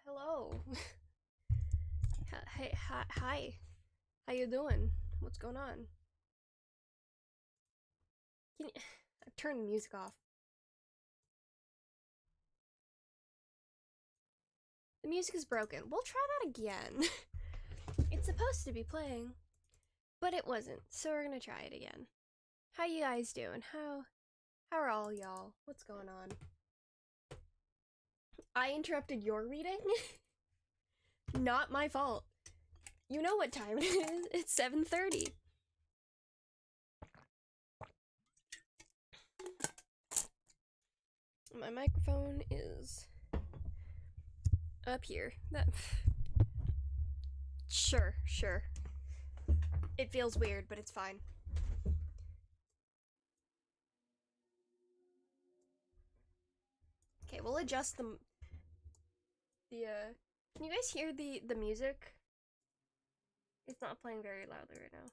Hello. Hey, hi. How you doing? What's going on? Can you... I've turned the music off. The music is broken. We'll try that again. It's supposed to be playing, but it wasn't, so we're gonna try it again. How you guys doing? How are all y'all? What's going on? I interrupted your reading? Not my fault. You know what time it is. It's 7:30. My microphone is up here. That sure. It feels weird, but it's fine. Okay, we'll adjust the can you guys hear the music? It's not playing very loudly right now.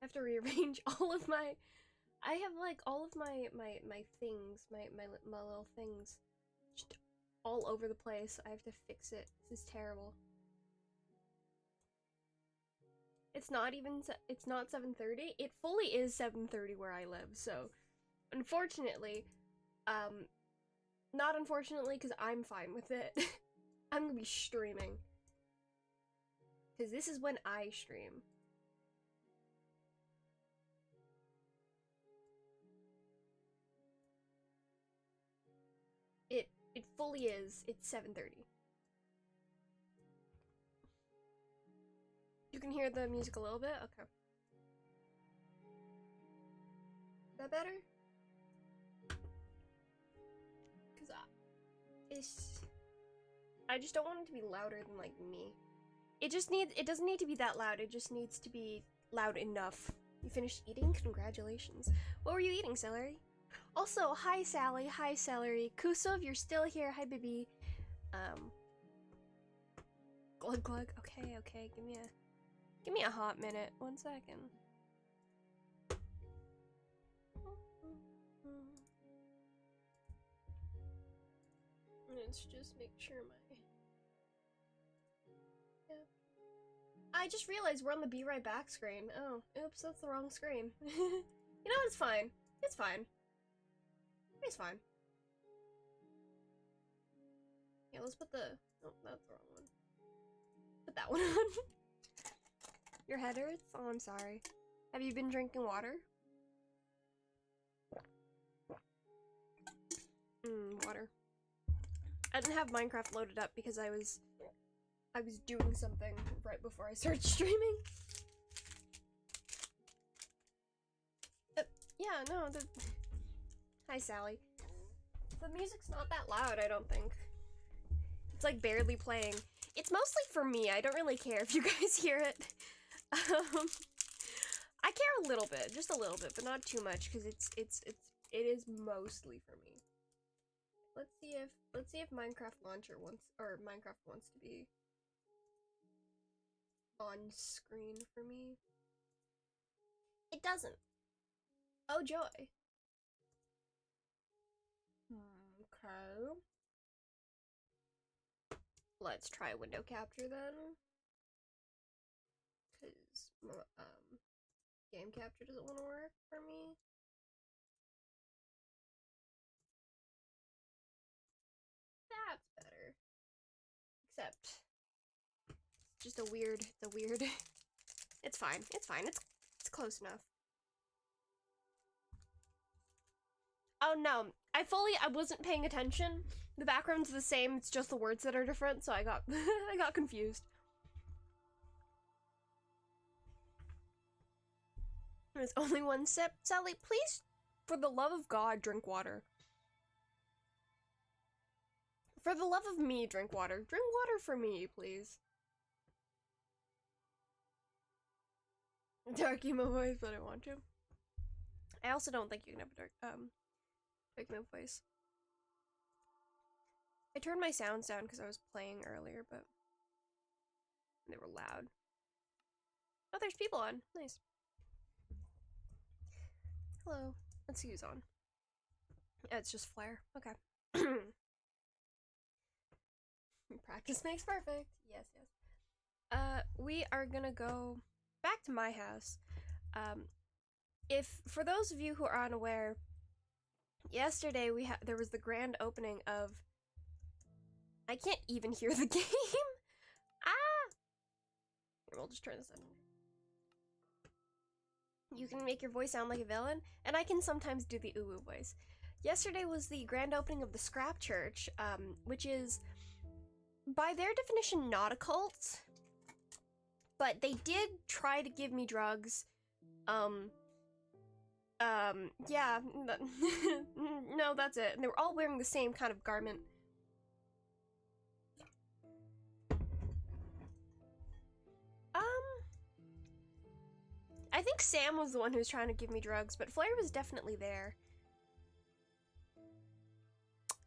I have to rearrange all of my I have like all of my things, my little things just all over the place. I have to fix it. This is terrible. It's not 7:30. It fully is 7:30 where I live. So, unfortunately, um not unfortunately cuz I'm fine with it. I'm going to be streaming cuz this is when I stream. It fully is. It's 7:30. You can hear the music a little bit? Okay. Is that better? Cuz it's I just don't want it to be louder than like me. It doesn't need to be that loud. It just needs to be loud enough. You finished eating? Congratulations. What were you eating, Celery? Also, hi Sally, hi Celery. Kuso, if you're still here, hi Bibi. Um Glug glug. Okay, give me a hot minute. 1 second. Let's just make sure my yeah. I just realized we're on the Be Right Back screen. Oh, oops, that's the wrong screen. You know, it's fine. It's fine. It's fine. Yeah, let's put the oh, that's the wrong one. Put that one on. Your head hurts? Oh, I'm sorry. Have you been drinking water? Water. I didn't have Minecraft loaded up because I was doing something right before I started streaming. Yeah, no, hi Sally. The music's not that loud, I don't think. It's like barely playing. It's mostly for me. I don't really care if you guys hear it. I care a little bit, just a little bit, but not too much because it is mostly for me. Let's see if Minecraft Launcher wants or Minecraft wants to be on screen for me. It doesn't. Oh joy. Okay. Let's try window capture then. Cause game capture doesn't want to work for me. That's better. Except it's just a weird it's fine. It's close enough. Oh no. I wasn't paying attention. The background's the same, it's just the words that are different, so I got I got confused. There's only one sip. Sally, please, for the love of God, drink water. For the love of me, drink water. Drink water for me, please. Dark emo voice, but I want to. I also don't think you can have a dark emo voice. I turned my sounds down because I was playing earlier, but they were loud. Oh, there's people on. Nice. Hello. Let's see who's on. Yeah, it's just Flare. Okay. Practice makes perfect. Yes, yes. We are gonna go back to my house. If for those of you who are unaware, yesterday there was the grand opening of. I can't even hear the game. Ah! Here, we'll just turn this on. You can make your voice sound like a villain, and I can sometimes do the uwu voice. Yesterday was the grand opening of the Scrap Church, which is, by their definition, not a cult. But they did try to give me drugs. Yeah. No, that's it. And they were all wearing the same kind of garment. I think Sam was the one who was trying to give me drugs, but Flare was definitely there.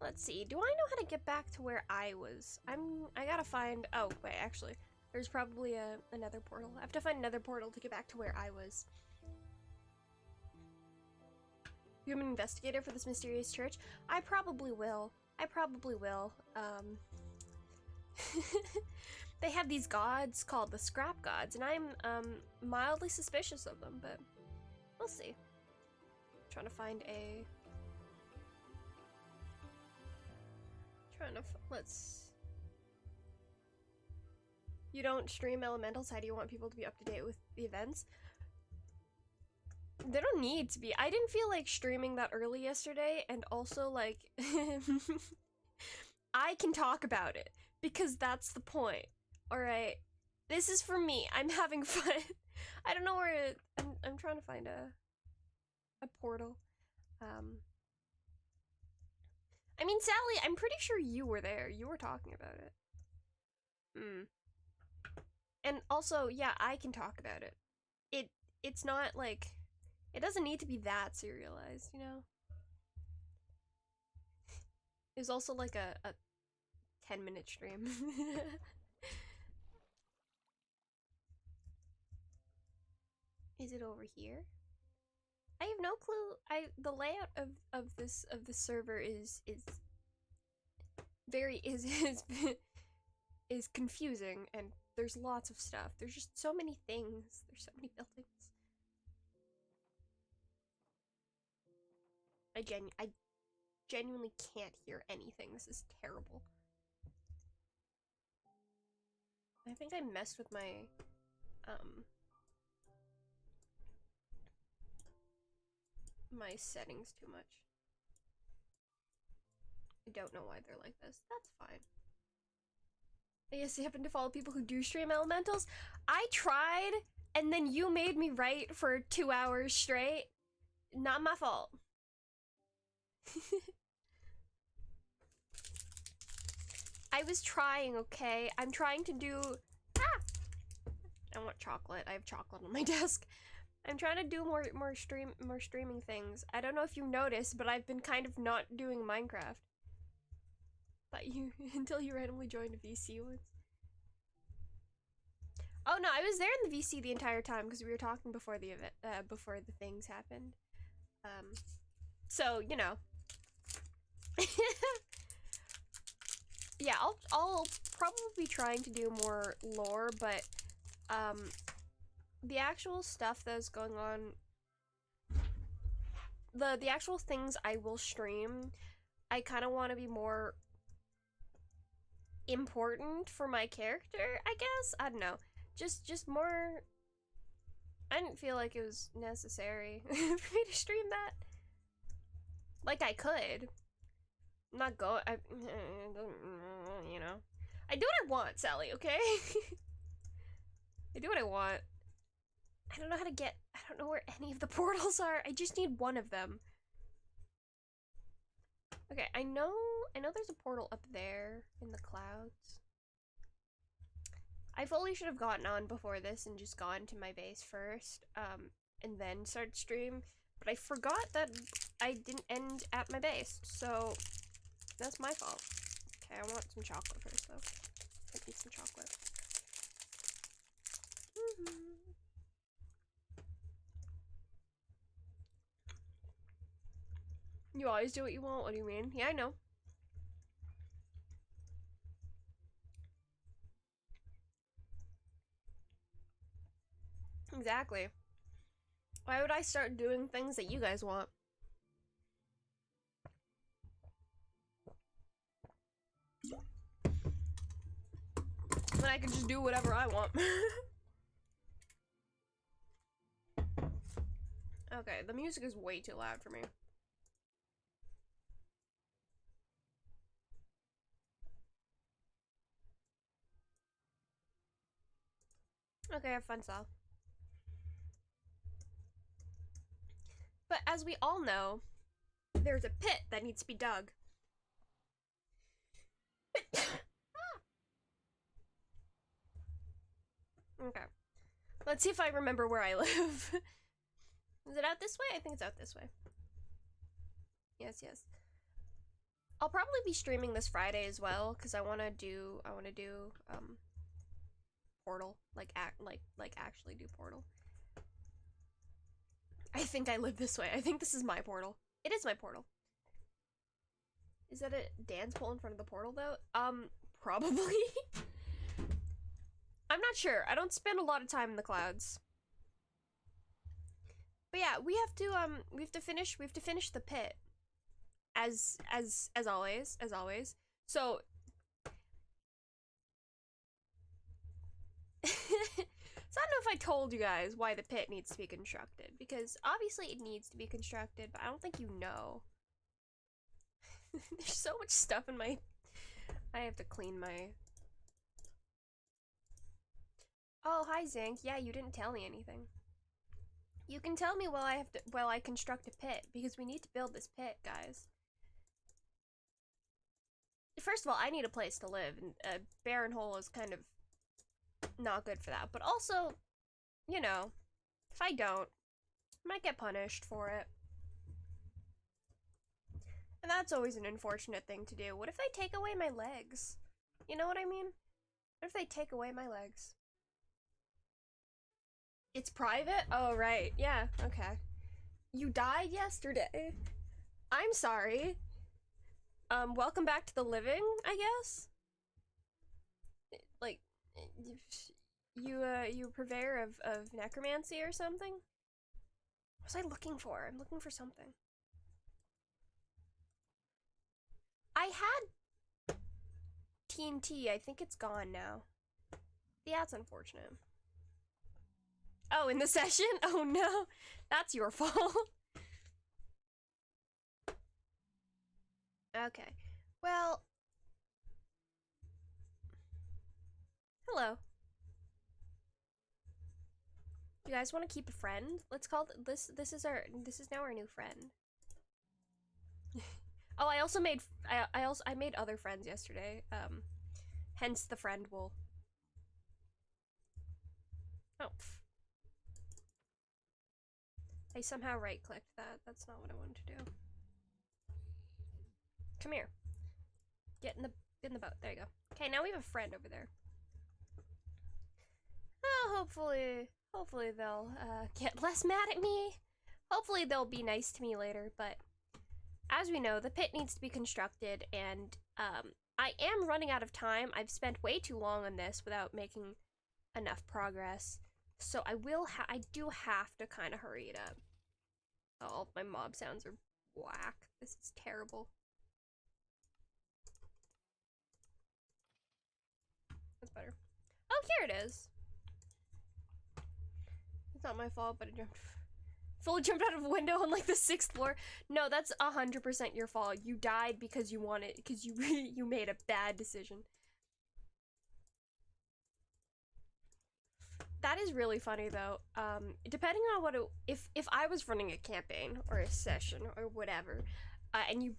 Let's see, do I know how to get back to where I was? I gotta find, oh, wait, actually, there's probably another portal. I have to find another portal to get back to where I was. Human investigator for this mysterious church? I probably will. They have these gods called the Scrap Gods, and I'm mildly suspicious of them, but we'll see. Trying to find a... let's... You don't stream elementals? How do you want people to be up to date with the events? They don't need to be. I didn't feel like streaming that early yesterday, and also, like... I can talk about it, because that's the point. Alright, this is for me. I'm having fun. I don't know where it... I'm trying to find a portal. I mean, Sally, I'm pretty sure you were there. You were talking about it. And also, yeah, I can talk about it. It's not like... It doesn't need to be that serialized, you know? It was also like a 10-minute stream. Is it over here? I have no clue. The layout of this server is very is confusing, and there's lots of stuff. There's just so many things. There's so many buildings. I genuinely can't hear anything. This is terrible. I think I messed with my my settings too much. I don't know why they're like this. That's fine. I guess I happen to follow people who do stream elementals. I tried, and then you made me write for 2 hours straight. Not my fault. I was trying, okay? I'm trying to do... Ah! I want chocolate. I have chocolate on my desk. I'm trying to do more streaming things. I don't know if you noticed, but I've been kind of not doing Minecraft. But until you randomly joined a VC once. Oh no, I was there in the VC the entire time because we were talking before the event, before the things happened. So you know. Yeah, I'll probably be trying to do more lore, but the actual stuff that's going on, the actual things I will stream, I kind of want to be more important for my character, I guess. I don't know, just more. I didn't feel like it was necessary for me to stream that. Like I could. I'm not going. You know, I do what I want, Sally. Okay. I do what I want. I don't know how to get. I don't know where any of the portals are. I just need one of them. Okay, I know there's a portal up there in the clouds. I fully should have gotten on before this and just gone to my base first, and then start stream. But I forgot that I didn't end at my base, so that's my fault. Okay, I want some chocolate first, though. I need some chocolate. You always do what you want? What do you mean? Yeah, I know. Exactly. Why would I start doing things that you guys want? When I can just do whatever I want. Okay, the music is way too loud for me. Okay, have fun, Sal. But as we all know, there's a pit that needs to be dug. Okay. Let's see if I remember where I live. Is it out this way? I think it's out this way. Yes, yes. I'll probably be streaming this Friday as well, because I wanna do Portal. Like actually do Portal. I think I live this way. I think this is my portal. It is my portal. Is that a dance pole in front of the portal though? Probably. I'm not sure. I don't spend a lot of time in the clouds. But yeah, we have to finish the pit. As always. So so I don't know if I told you guys why the pit needs to be constructed, because obviously it needs to be constructed, but I don't think you know. There's so much stuff in my... I have to clean my... Oh, hi Zinc. Yeah, you didn't tell me anything. You can tell me while I construct a pit, because we need to build this pit, guys. First of all, I need a place to live, and a barren hole is kind of not good for that. But also, you know, if I don't, I might get punished for it. And that's always an unfortunate thing to do. What if they take away my legs? You know what I mean? What if they take away my legs? It's private? Oh, right. Yeah, okay. You died yesterday. I'm sorry. Welcome back to the living, I guess? Like, you purveyor of necromancy or something? What was I looking for? I'm looking for something. I had TNT. I think it's gone now. Yeah, that's unfortunate. Oh, in the session? Oh no. That's your fault. Okay. Well... Hello. You guys want to keep a friend? Let's call this is now our new friend. Oh, I also made I made other friends yesterday. Hence the friend wool. Oh. I somehow right-clicked that. That's not what I wanted to do. Come here. Get in the boat. There you go. Okay, now we have a friend over there. Oh, hopefully they'll get less mad at me. Hopefully they'll be nice to me later, but as we know, the pit needs to be constructed, and I am running out of time. I've spent way too long on this without making enough progress, so I do have to kind of hurry it up. Oh, my mob sounds are whack. This is terrible. That's better. Oh, here it is. It's not my fault, but it fully jumped out of a window on like the 6th floor. No, that's 100% your fault. You died because you wanted, because you made a bad decision. That is really funny though. Depending on what if I was running a campaign or a session or whatever, and you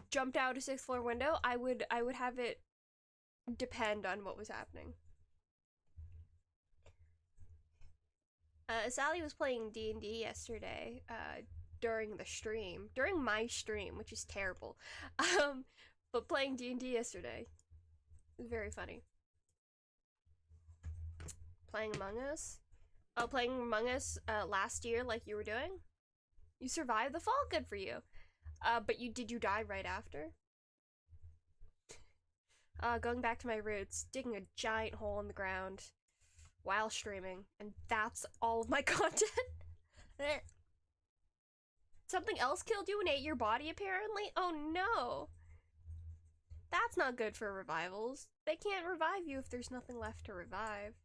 jumped out a 6th floor window, I would have it depend on what was happening. Sally was playing D&D yesterday, during my stream, which is terrible. But playing D&D yesterday. It was very funny. Playing Among Us? Oh, playing Among Us, last year like you were doing? You survived the fall, good for you. But did you die right after? Going back to my roots, digging a giant hole in the ground while streaming, and that's all of my content. Something else killed you and ate your body, apparently? Oh no! That's not good for revivals. They can't revive you if there's nothing left to revive.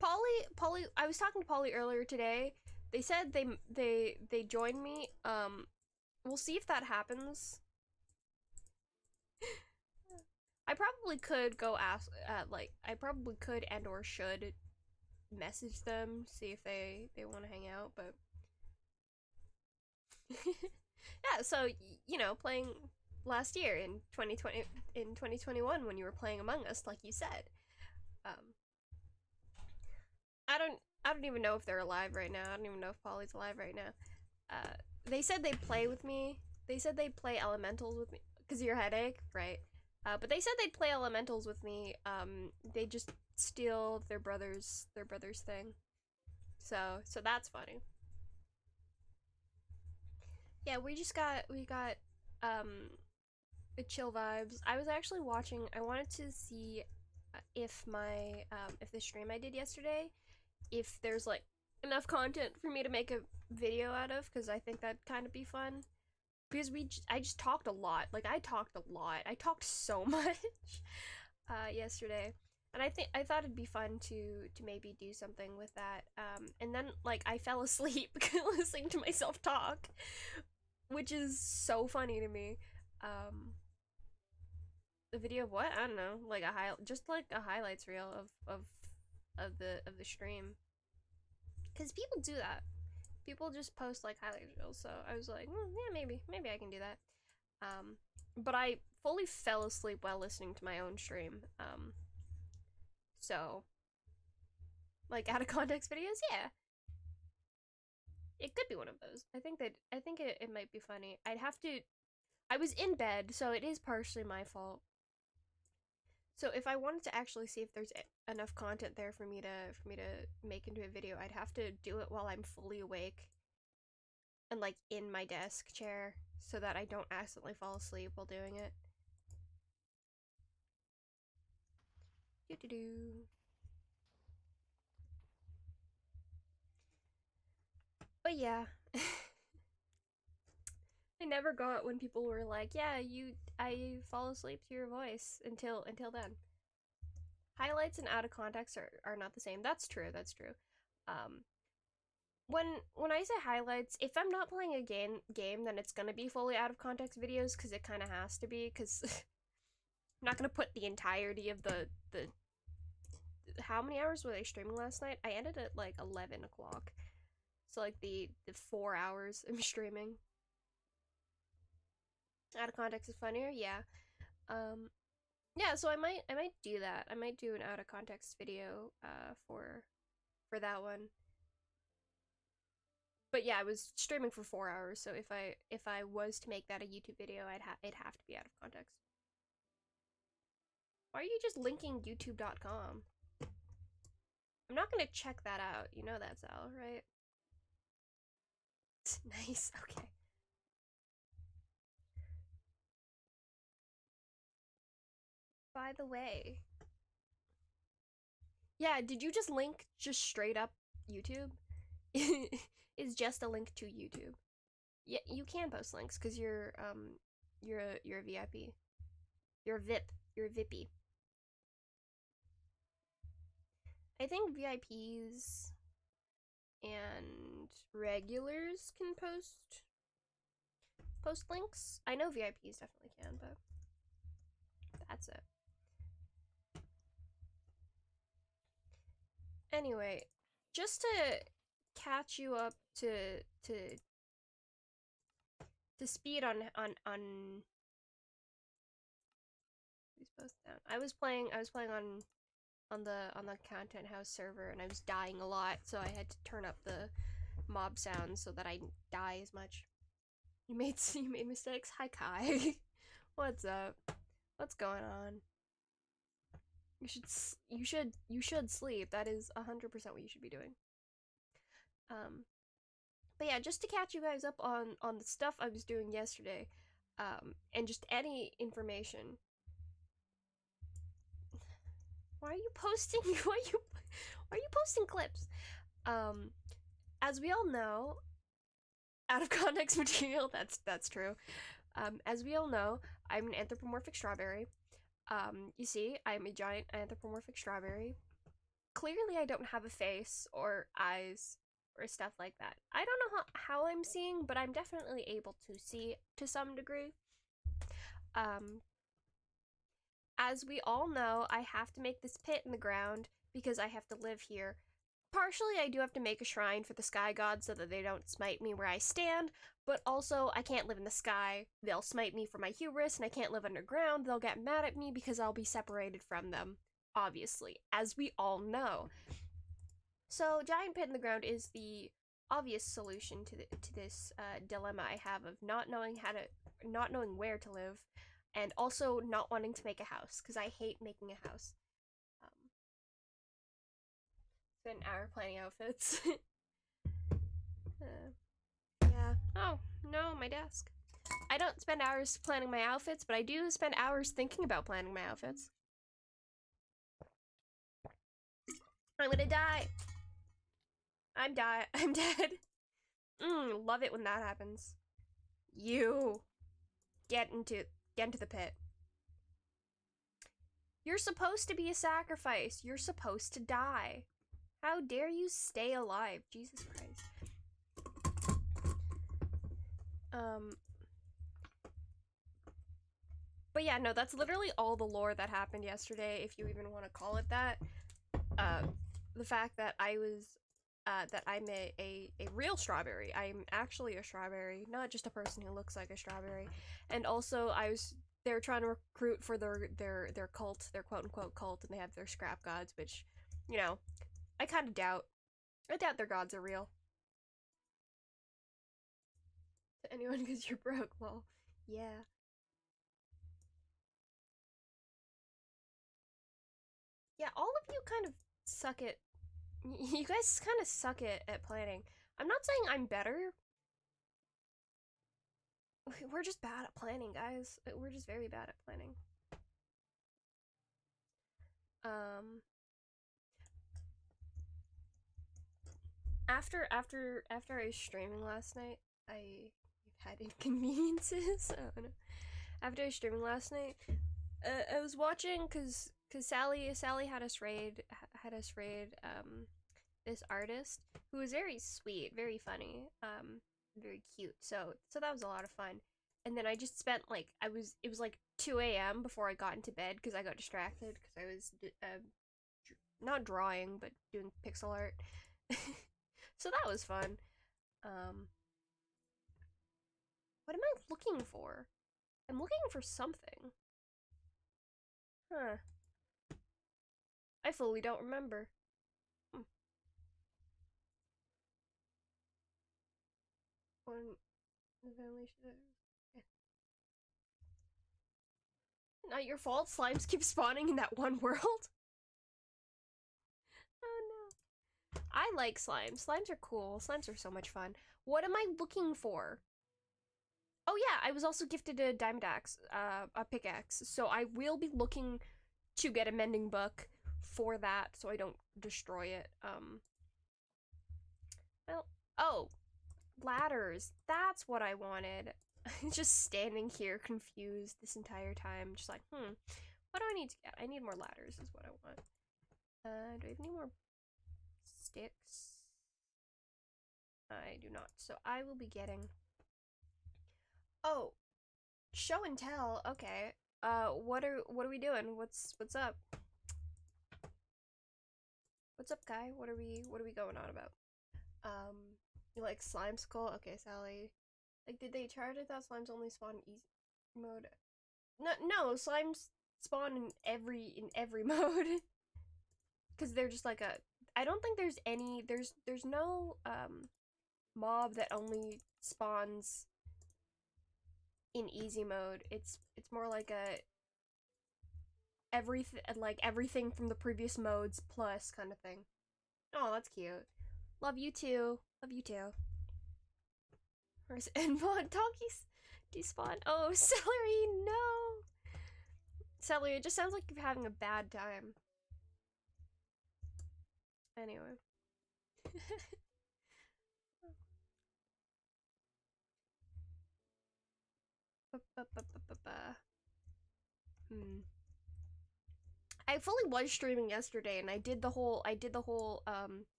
Polly, I was talking to Polly earlier today. They said they joined me. We'll see if that happens. I probably could go ask, I probably could and or should message them, see if they want to hang out, but yeah, so, you know, playing last year in 2021 when you were playing Among Us, like you said. Um, I don't even know if they're alive right now. I don't even know if Polly's alive right now. They said they'd play with me. They said they'd play Elementals with me. Cause of your headache, right? But they said they'd play Elementals with me. They just steal their brother's thing. So that's funny. Yeah, we got um chill vibes. I was actually watching. I wanted to see if my if the stream I did yesterday, if there's like enough content for me to make a video out of, because I think that'd kind of be fun. Because I just talked a lot. Like I talked a lot. I talked so much yesterday. And I thought it'd be fun to maybe do something with that. And then like I fell asleep listening to myself talk, which is so funny to me. The video of what? I don't know. Like just like a highlights reel of the stream. Cuz people do that. People just post like highlights reels. So I was like, yeah, maybe I can do that. But I fully fell asleep while listening to my own stream. So like out of context videos, yeah. It could be one of those. I think it might be funny. I was in bed, so it is partially my fault. So if I wanted to actually see if there's enough content there for me to make into a video, I'd have to do it while I'm fully awake and like in my desk chair so that I don't accidentally fall asleep while doing it. Doo doo doo. But yeah. I never got when people were like, "Yeah, I fall asleep to your voice" until then. Highlights and out of context are not the same. That's true. That's true. Um, when I say highlights, if I'm not playing a game, then it's gonna be fully out of context videos because it kind of has to be. Because I'm not gonna put the entirety of the how many hours were they streaming last night? I ended at like 11 o'clock. So like the 4 hours I'm streaming. Out of context is funnier, yeah. Yeah, so I might do that. I might do an out of context video for that one. But yeah, I was streaming for 4 hours, so if I was to make that a YouTube video, it'd have to be out of context. Why are you just linking youtube.com? I'm not gonna check that out. You know that, Sal, right? Nice, okay. By the way. Yeah, did you just link just straight up YouTube? Is just a link to YouTube. Yeah, you can post links because you're a VIP. You're a VIP. You're a VIPy. I think VIPs and regulars can post links. I know VIPs definitely can, but that's it. Anyway, just to catch you up to speed on these both down. I was playing on the Content House server and I was dying a lot, so I had to turn up the mob sounds so that I didn't die as much. You made mistakes? Hi Kai. What's up? What's going on? You should sleep. That is 100% what you should be doing. But yeah, just to catch you guys up on the stuff I was doing yesterday, and just any information. Why are you posting? Why are you posting clips? As we all know, out of context material. That's true. As we all know, I'm an anthropomorphic strawberry. You see, I'm a giant anthropomorphic strawberry. Clearly, I don't have a face or eyes or stuff like that. I don't know how I'm seeing, but I'm definitely able to see to some degree. Um, as we all know, I have to make this pit in the ground because I have to live here. Partially, I do have to make a shrine for the sky gods so that they don't smite me where I stand, but also, I can't live in the sky. They'll smite me for my hubris, and I can't live underground. They'll get mad at me because I'll be separated from them, obviously, as we all know. So, giant pit in the ground is the obvious solution to this dilemma I have of not knowing where to live, and also not wanting to make a house, because I hate making a house. Spent an hour planning outfits. Yeah. Oh, no, my desk. I don't spend hours planning my outfits, but I do spend hours thinking about planning my outfits. I'm gonna die. I'm dead. Love it when that happens. You get into the pit. You're supposed to be a sacrifice. You're supposed to die. How dare you stay alive? Jesus Christ. But yeah, no, that's literally all the lore that happened yesterday, if you even want to call it that. The fact that I'm a real strawberry. I'm actually a strawberry, not just a person who looks like a strawberry. And also, they're trying to recruit for their cult, their quote-unquote cult, and they have their scrap gods, which, you know, I kind of doubt. I doubt their gods are real. To anyone, because you're broke, well, yeah. Yeah, all of you kind of suck at... You guys kind of suck at planning. I'm not saying I'm better. We're just bad at planning, guys. We're just very bad at planning. After I was streaming last night, I had inconveniences. Oh no. After I was streaming last night, I was watching because Sally had us raid this artist who was very sweet, very funny, very cute. So that was a lot of fun. And then I just spent like it was like 2 a.m. before I got into bed because I got distracted because I was not drawing but doing pixel art. So that was fun. What am I looking for? I'm looking for something. Huh. I fully don't remember. When the family should... Not your fault. Slimes keep spawning in that one world. Oh no. I like slimes. Slimes are cool. Slimes are so much fun. What am I looking for? Oh yeah, I was also gifted a diamond axe, a pickaxe. So I will be looking to get a mending book for that so I don't destroy it. Well, oh, ladders. That's what I wanted. Just standing here confused this entire time, just like, what do I need to get? I need more ladders is what I want. Do I have any more sticks? I do not. So I will be getting... Oh, show and tell. Okay. What are we doing? What's up? What's up, guy? What are we going on about? You like slime skull? Okay, Sally. Like, did they charge it that slimes only spawn in easy mode? No, slimes spawn in every mode. Cause they're just like a... I don't think there's any... There's no, mob that only spawns in easy mode. It's more like a... everything from the previous modes plus kind of thing. Oh, that's cute. Love you too. Love you too. Where's Envon? Donkeys despawn. Oh, Celery, no! Celery, it just sounds like you're having a bad time. Anyway. I fully was streaming yesterday, and I did the whole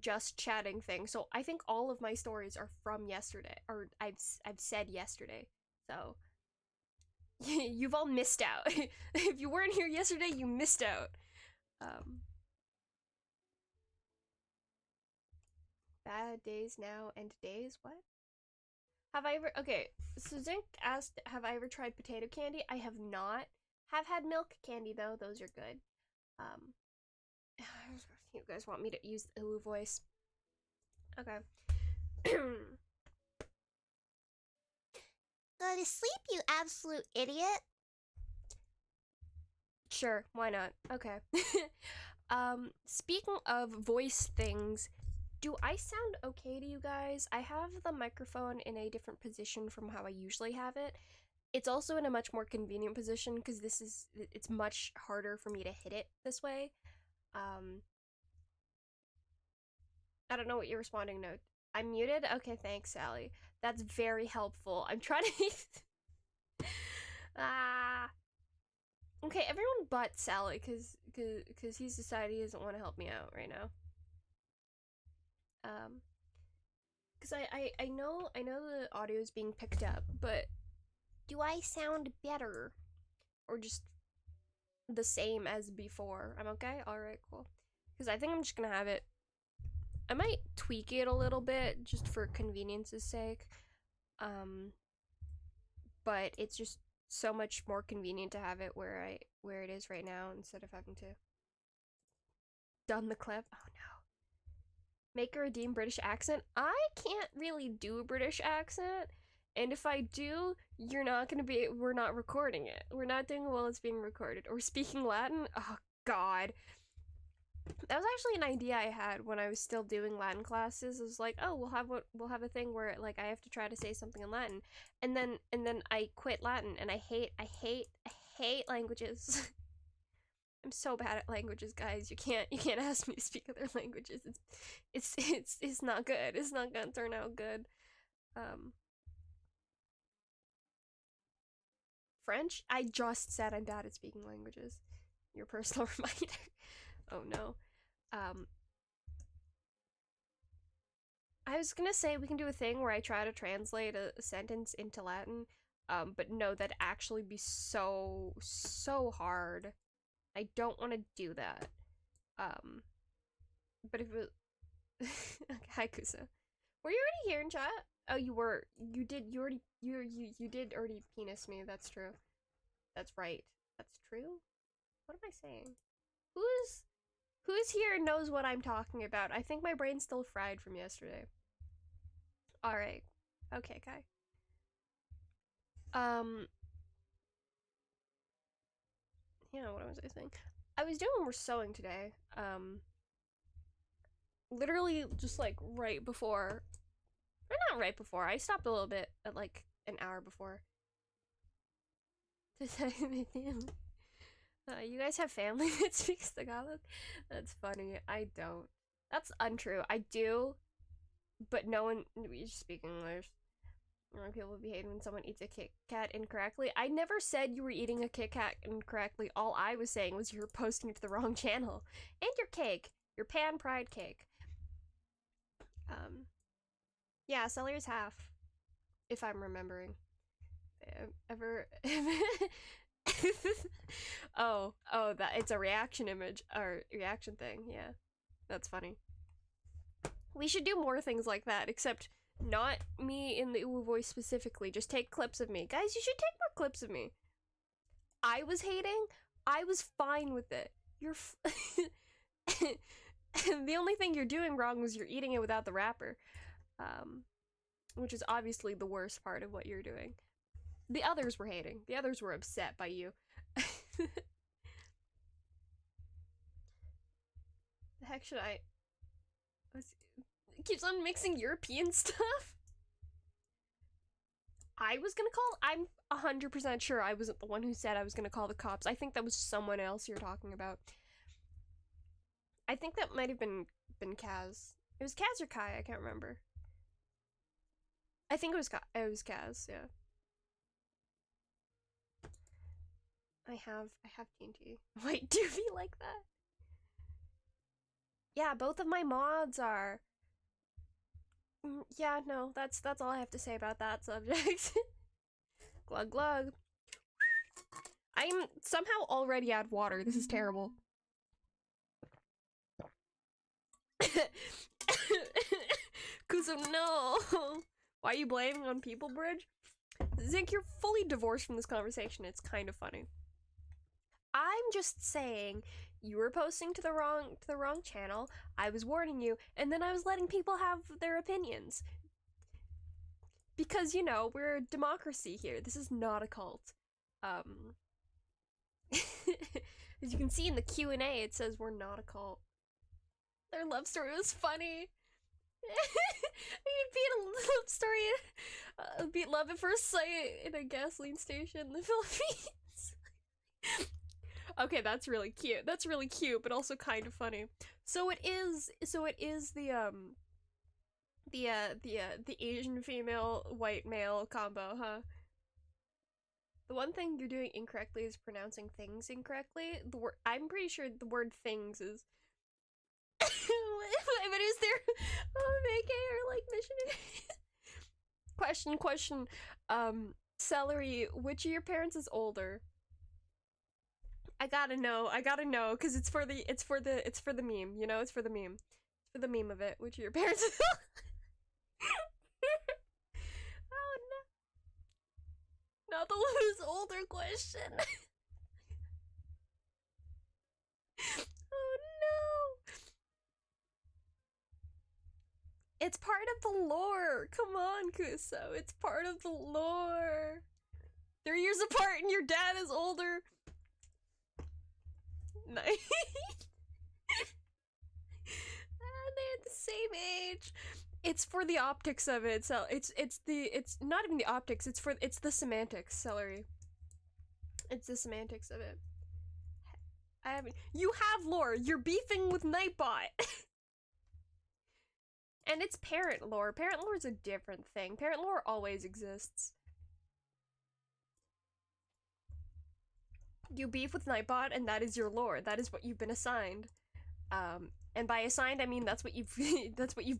just chatting thing. So I think all of my stories are from yesterday, or I've said yesterday. So you've all missed out. If you weren't here yesterday, you missed out. Bad days now and days. What? Have I ever? Okay, so Zinc asked, have I ever tried potato candy? I have not. Have had milk candy though. Those are good. You guys want me to use the Uwu voice? Okay. Go to sleep, you absolute idiot. Sure, why not? Okay. Speaking of voice things, do I sound okay to you guys? I have the microphone in a different position from how I usually have it. It's also in a much more convenient position because it's much harder for me to hit it this way. I don't know what you're responding to. I'm muted? Okay, thanks, Sally. That's very helpful. I'm trying to... Okay, everyone but Sally, cause he's decided he doesn't want to help me out right now. Cause I know the audio is being picked up, but do I sound better? Or just the same as before? I'm okay? Alright, cool. Cause I think I'm just gonna have it. I might tweak it a little bit just for convenience's sake. But it's just so much more convenient to have it where it is right now instead of having to done the clip. Oh no. Make a redeem British accent. I can't really do a British accent, and if I do, we're not recording it. We're not doing it while it's being recorded. Or speaking Latin. Oh god. That was actually an idea I had when I was still doing Latin classes. It was like, oh, we'll have a thing where like I have to try to say something in Latin, and then I quit Latin, and I hate languages. I'm so bad at languages, guys. You can't ask me to speak other languages. It's not good. It's not gonna turn out good. French? I just said I'm bad at speaking languages. Your personal reminder. Oh no. I was gonna say we can do a thing where I try to translate a sentence into Latin, but no, that'd actually be so hard. I don't want to do that. But if it... Hi, Kusa. Were you already here in chat? Oh, you were. You did already penis me. That's true. That's right. That's true? What am I saying? Who's here and knows what I'm talking about? I think my brain's still fried from yesterday. Alright. Okay, Kai. Yeah, what was I saying? I was doing more sewing today. Literally just like right before. Or not right before. I stopped a little bit at like an hour before. You guys have family that speaks Tagalog? That's funny. I don't. That's untrue. I do, but no one. We speak English. People behave when someone eats a Kit Kat incorrectly. I never said you were eating a Kit Kat incorrectly. All I was saying was you were posting it to the wrong channel. And your cake. Your pan pride cake. Yeah, Celery's half. If I'm remembering. Ever... oh, that it's a reaction image or reaction thing. Yeah, that's funny. We should do more things like that, except not me in the Uwu voice specifically. Just take clips of me, guys. You should take more clips of me. I was hating. I was fine with it. You're. The only thing you're doing wrong was you're eating it without the wrapper, which is obviously the worst part of what you're doing. The others were hating. The others were upset by you. The heck should I... It keeps on mixing European stuff? I was gonna call. I'm 100% sure I wasn't the one who said I was gonna call the cops. I think that was someone else you're talking about. I think that might have been Kaz. It was Kaz or Kai. I can't remember. I think it was Kaz. Yeah. I have TNT. Wait, do we like that? Yeah, both of my mods are. Yeah, no, that's all I have to say about that subject. Glug glug. I'm somehow already out of water. This is terrible. Kuzo, no! Why are you blaming on People Bridge? Zinc, you're fully divorced from this conversation. It's kind of funny. I'm just saying you were posting to the wrong channel. I was warning you, and then I was letting people have their opinions. Because, you know, we're a democracy here. This is not a cult. As you can see in the Q&A, it says we're not a cult. Their love story was funny. We beat a love story, beat love at first sight in a gasoline station in the Philippines. Okay, that's really cute. That's really cute, but also kind of funny. So it is the Asian female white male combo, huh? The one thing you're doing incorrectly is pronouncing things incorrectly. I'm pretty sure the word things is but is there MK or like missionary? Question. Celery, which of your parents is older? I gotta know, because it's for the meme, you know, it's for the meme. It's for the meme of it, which of your parents is Oh no. Not the one who's older question. Oh no. It's part of the lore. Come on, Kuso. It's part of the lore. They're years apart and your dad is older. Nice. They're the same age. It's for the optics of it. So it's not even the optics. It's the semantics. Celery. It's the semantics of it. You have lore. You're beefing with Nightbot. And it's parent lore. Parent lore is a different thing. Parent lore always exists. You beef with Nightbot, and that is your lore. That is what you've been assigned. And by assigned, I mean that's what you've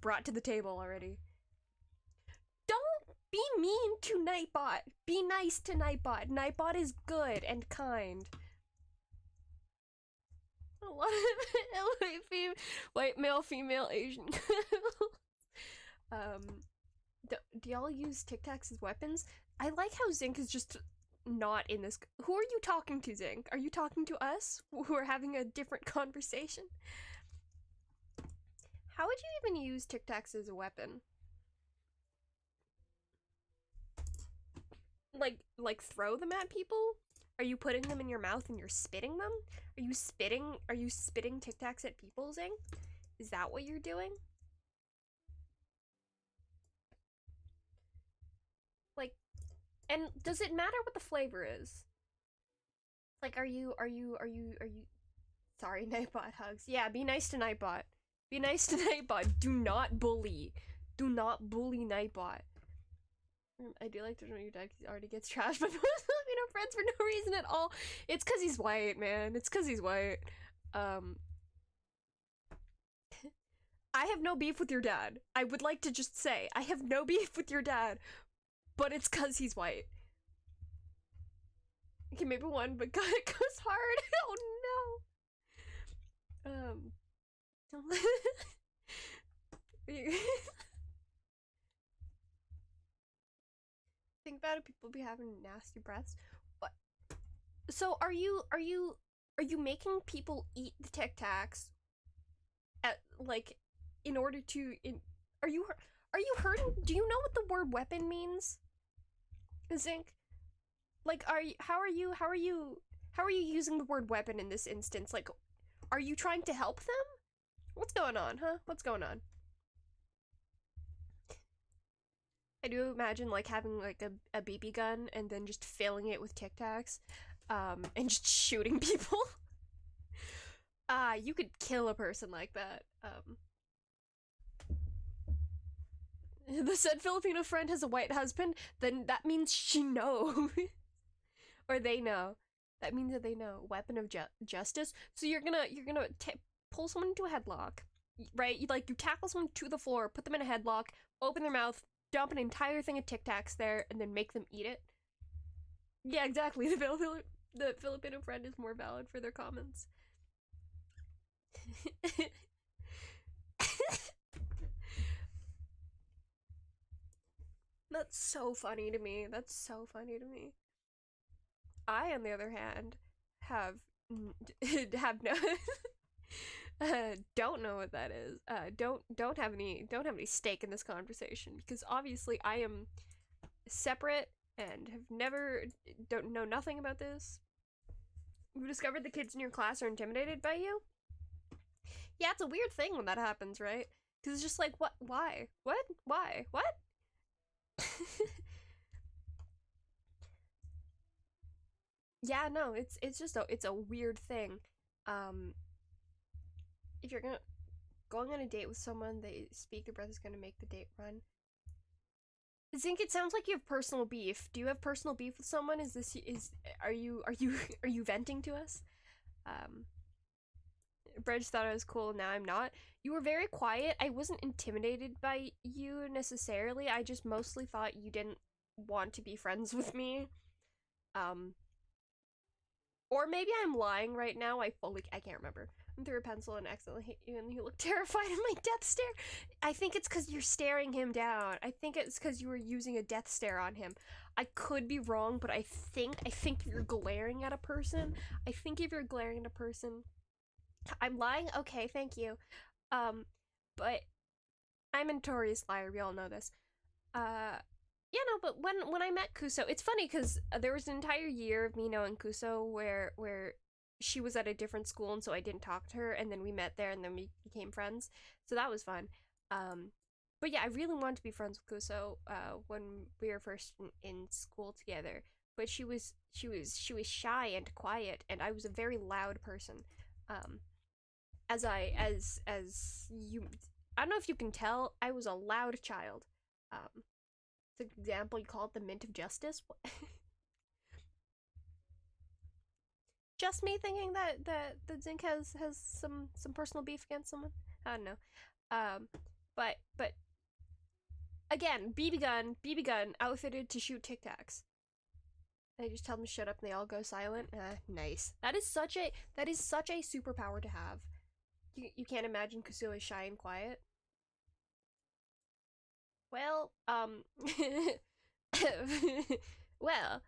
brought to the table already. Don't be mean to Nightbot. Be nice to Nightbot. Nightbot is good and kind. A lot of white male, female, Asian. Do y'all use Tic Tacs as weapons? I like how Zinc is just not in this. Who are you talking to, Zinc? Are you talking to us who are having a different conversation? How would you even use Tic Tacs as a weapon? Like throw them at people? Are you putting them in your mouth and you're spitting them? Are you spitting Tic Tacs at people, Zing? Is that what you're doing? Like, and does it matter what the flavor is? Like, are you sorry, Nightbot hugs. Yeah, be nice to Nightbot. Be nice to Nightbot. Do not bully. Do not bully Nightbot. I do like to know your dad because he already gets trashed, but Filipino friends for no reason at all. It's because he's white, man. It's because he's white. I have no beef with your dad. I would like to just say, I have no beef with your dad, but it's because he's white. Okay, maybe one, but God, it goes hard. Oh no. Think about it, people be having nasty breaths. What? So are you making people eat the Tic Tacs at, like, in order to are you hurting? Do you know what the word weapon means? Zinc? Like, how are you using the word weapon in this instance? Like, are you trying to help them? What's going on, huh? What's going on? I do imagine like having like a BB gun and then just filling it with Tic Tacs, and just shooting people. You could kill a person like that. The said Filipino friend has a white husband, then that means she knows. Or they know. That means that they know. Weapon of justice. So you're gonna pull someone into a headlock, right? You tackle someone to the floor, put them in a headlock, open their mouth, dump an entire thing of Tic Tacs there, and then make them eat it. Yeah, exactly. The Filipino friend is more valid for their comments. That's so funny to me. That's so funny to me. I, on the other hand, have have no don't know what that is. Don't have any stake in this conversation because obviously I am separate and have never don't know nothing about this. You discovered the kids in your class are intimidated by you? Yeah, it's a weird thing when that happens, right? Because it's just like, what? Why? What? Why? What? Yeah, no, it's just it's a weird thing. If you're going on a date with someone, they speak, their breath is gonna make the date run. Zink, it sounds like you have personal beef. Do you have personal beef with someone? Are you are you venting to us? Bridge thought I was cool, now I'm not. You were very quiet. I wasn't intimidated by you necessarily. I just mostly thought you didn't want to be friends with me. Or maybe I'm lying right now. I can't remember. I threw a pencil and accidentally hit you and you look terrified in my death stare. I think it's because you're staring him down. I think it's because you were using a death stare on him. I could be wrong, but I think you're glaring at a person. I think if you're glaring at a person, I'm lying? Okay, thank you. But I'm a notorious liar, we all know this. Yeah, no, but when I met Kuso, it's funny because there was an entire year of me knowing Kuso where she was at a different school and so I didn't talk to her, and then we met there and then we became friends. So that was fun. But yeah, I really wanted to be friends with Kuso when we were first in school together. But she was shy and quiet, and I was a very loud person. As you, I don't know if you can tell, I was a loud child. For example, you call it the mint of justice. Just me thinking that Zink has some personal beef against someone. I don't know. But again, BB gun outfitted to shoot Tic Tacs. I just tell them to shut up and they all go silent. Nice. That is such a superpower to have. You can't imagine Kusuo is shy and quiet. Well, well,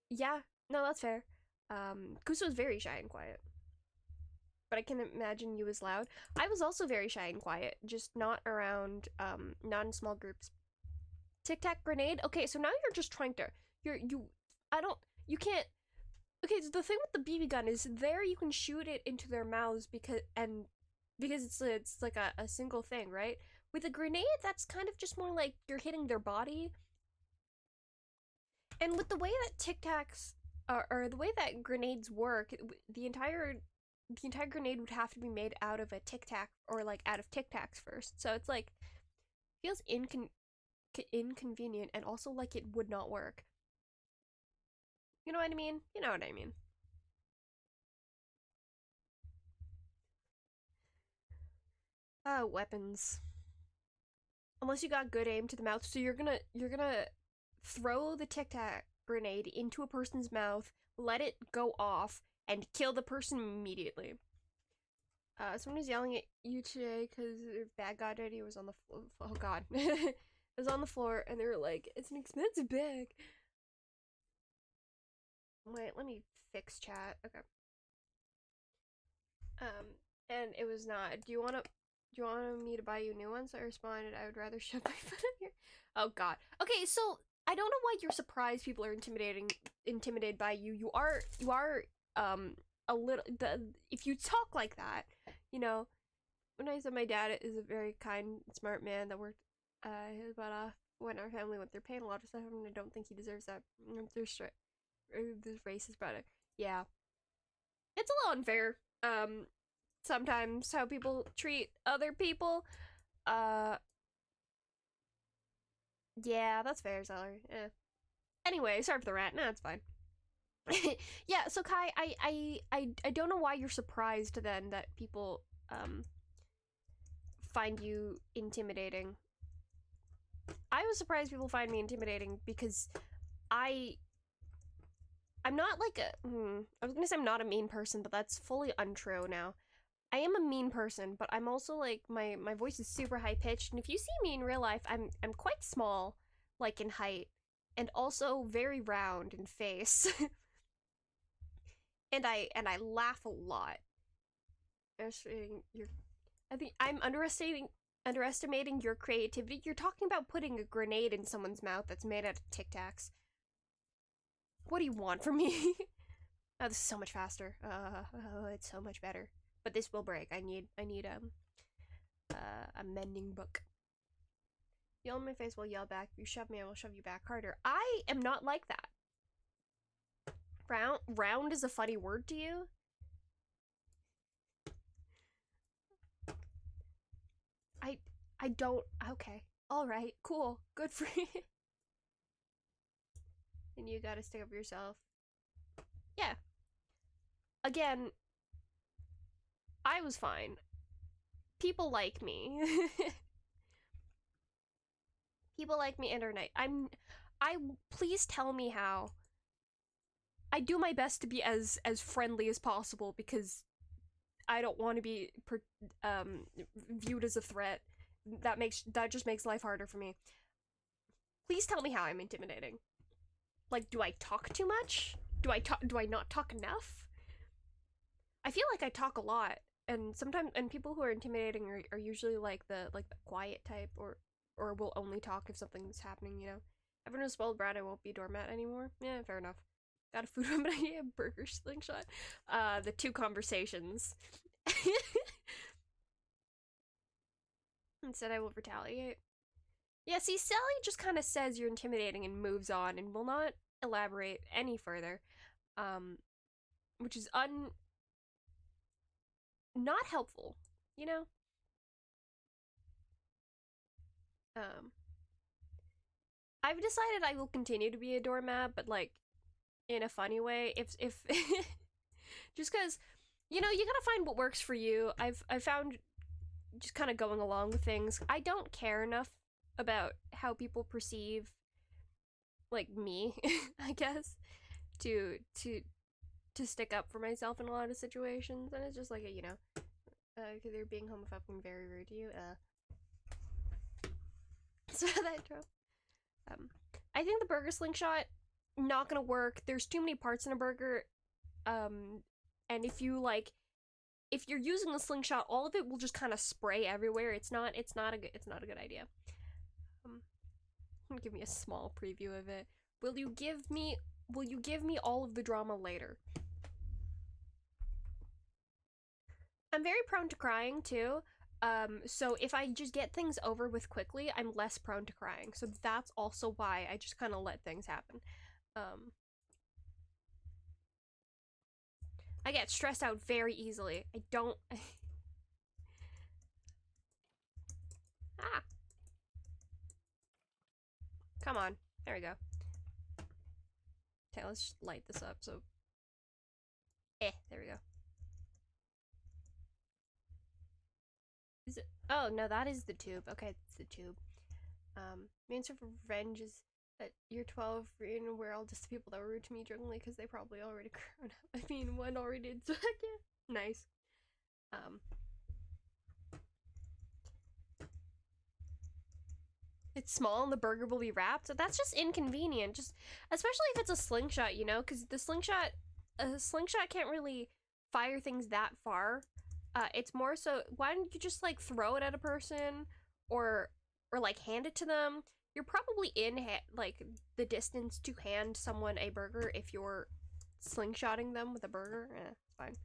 yeah, no, that's fair. Kusuo is very shy and quiet. But I can imagine you as loud. I was also very shy and quiet, just not around, not in small groups. Tic Tac grenade? Okay, so now you're just trying to, you can't, okay, so the thing with the BB gun is there you can shoot it into their mouths because it's like a single thing, right? With a grenade, that's kind of just more like you're hitting their body. And with the way that Tic Tacs, or the way that grenades work, the entire grenade would have to be made out of a Tic Tac, or like out of Tic Tacs first. So it's like, feels inconvenient and also like it would not work. You know what I mean? You know what I mean. Weapons. Unless you got good aim to the mouth, so you're gonna throw the Tic Tac grenade into a person's mouth, let it go off, and kill the person immediately. Someone was yelling at you today because their bag got dirty. It was on the floor. Oh god. It was on the floor, and they were like, it's an expensive bag. Wait, let me fix chat. Okay. And it was not. Do you want me to buy you new ones? I responded, I would rather shove my foot in here. Oh god. Okay, so I don't know why you're surprised people are intimidated by you. You are a little, if you talk like that, you know, when I said my dad is a very kind, smart man that worked But when our family went through pain, a lot of stuff, and I don't think he deserves that. There's this racist about it. Yeah, it's a little unfair. Sometimes how people treat other people. Yeah, that's fair, Zeller. Anyway, sorry for the rant. No, it's fine. Yeah, so Kai, I don't know why you're surprised then that people find you intimidating. I was surprised people find me intimidating because I'm not like I was gonna say I'm not a mean person, but that's fully untrue now. I am a mean person, but I'm also like my voice is super high pitched, and if you see me in real life, I'm quite small, like in height, and also very round in face. and I laugh a lot. I think I'm underestimating your creativity. You're talking about putting a grenade in someone's mouth that's made out of Tic Tacs. What do you want from me? Oh, this is so much faster. It's so much better. But this will break. I need a mending book. Yell in my face, will yell back. You shove me, I will shove you back harder. I am not like that. Round is a funny word to you? I don't. Okay. All right. Cool. Good for you. And you gotta stick up for yourself. Yeah. Again, I was fine. People like me. People like me internet. Please tell me how. I do my best to be as friendly as possible because I don't want to be viewed as a threat. That just makes life harder for me. Please tell me how I'm intimidating. Like, do I talk too much? Do I not talk enough? I feel like I talk a lot, and sometimes people who are intimidating are usually like the quiet type, or will only talk if something's happening, you know. Everyone who's spoiled brat, I won't be doormat anymore. Yeah, fair enough. Got a food but I need a burger slingshot. The two conversations. Instead, I will retaliate. Yeah, see, Sally just kind of says you're intimidating and moves on and will not elaborate any further. Which is not helpful, you know? I've decided I will continue to be a doormat, but like in a funny way. If just because, you know, you gotta find what works for you. I've found just kind of going along with things. I don't care enough about how people perceive like me, I guess, to stick up for myself in a lot of situations, and it's just like, you know, because they're being homophobic and very rude to you. So that trope. I think the burger slingshot not gonna work. There's too many parts in a burger, and if you're using the slingshot, all of it will just kind of spray everywhere. It's not a good idea. Give me a small preview of it. Will you give me all of the drama later? I'm very prone to crying too. So if I just get things over with quickly, I'm less prone to crying. So that's also why I just kind of let things happen. I get stressed out very easily. I don't... Ah! Come on. There we go. Okay, let's just light this up, so... there we go. Is it? Oh, no, that is the tube. Okay, it's the tube. My answer for revenge is that year 12 reunion where all just the people that were rude to me drunkenly because they probably already grown up. I mean, one already did, so yeah. Nice. It's small and the burger will be wrapped. So that's just inconvenient. Just especially if it's a slingshot, you know, because a slingshot can't really fire things that far. It's more so, why don't you just like throw it at a person or like hand it to them? You're probably in like the distance to hand someone a burger if you're slingshotting them with a burger. It's fine.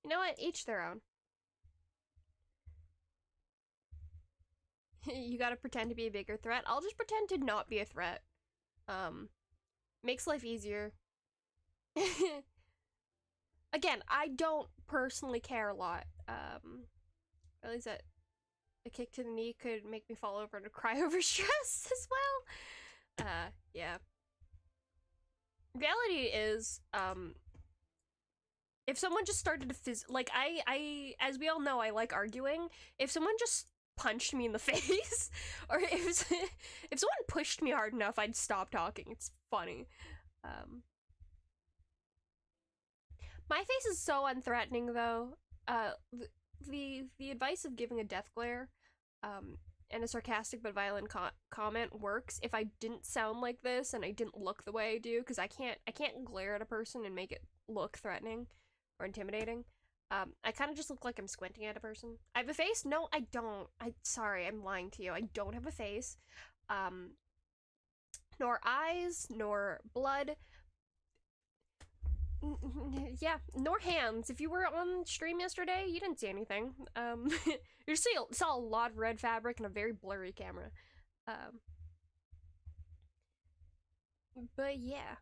You know what? Each their own. You gotta pretend to be a bigger threat. I'll just pretend to not be a threat. Makes life easier. Again, I don't personally care a lot. At least that a kick to the knee could make me fall over and cry over stress as well. Yeah. Reality is, if someone just started to like, I, as we all know, I like arguing. If someone just punched me in the face, or if someone pushed me hard enough, I'd stop talking. It's funny. My face is so unthreatening, though. The advice of giving a death glare, and a sarcastic but violent comment works if I didn't sound like this and I didn't look the way I do, because I can't glare at a person and make it look threatening or intimidating. I kind of just look like I'm squinting at a person. I have a face? No, I don't. Sorry, I'm lying to you. I don't have a face. Nor eyes, nor blood. Yeah, nor hands. If you were on stream yesterday, you didn't see anything. You saw a lot of red fabric and a very blurry camera. But yeah.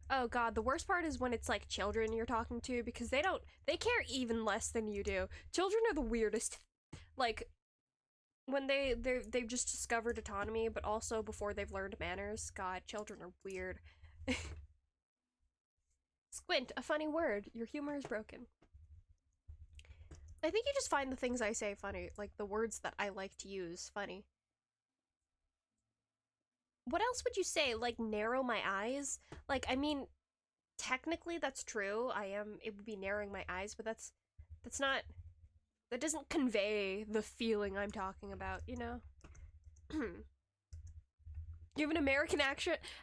Oh god, the worst part is when it's like children you're talking to, because they care even less than you do. Children are the weirdest. Like, when they've just discovered autonomy, but also before they've learned manners. God, children are weird. Squint, a funny word. Your humor is broken. I think you just find the things I say funny, like the words that I like to use funny. What else would you say? Like, narrow my eyes? Like, I mean, technically that's true. It would be narrowing my eyes, but that's not, that doesn't convey the feeling I'm talking about, you know? You have an American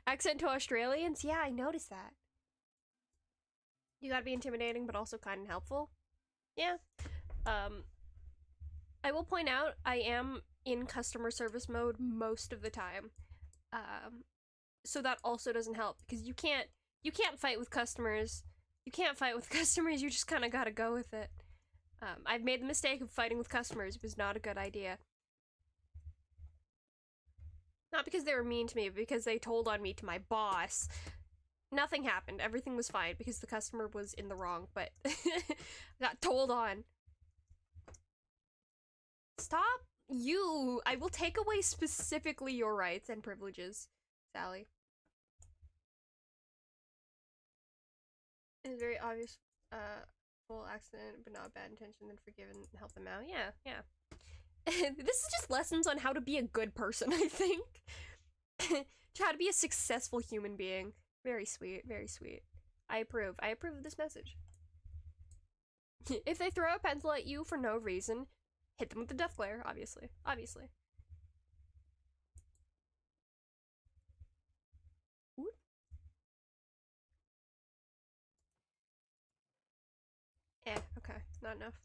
accent to Australians? Yeah, I noticed that. You gotta be intimidating, but also kind and helpful. Yeah. I will point out, I am in customer service mode most of the time. So that also doesn't help, because you can't fight with customers. You can't fight with customers, you just kind of gotta go with it. I've made the mistake of fighting with customers. It was not a good idea. Not because they were mean to me, but because they told on me to my boss. Nothing happened. Everything was fine because the customer was in the wrong, but got told on. Stop you! I will take away specifically your rights and privileges, Sally. It's very obvious, full accident, but not bad intention, then forgiven and help them out. Yeah. This is just lessons on how to be a good person, I think. How to be a successful human being. Very sweet, very sweet. I approve of this message. If they throw a pencil at you for no reason, hit them with the death glare, obviously. Ooh. Okay, not enough.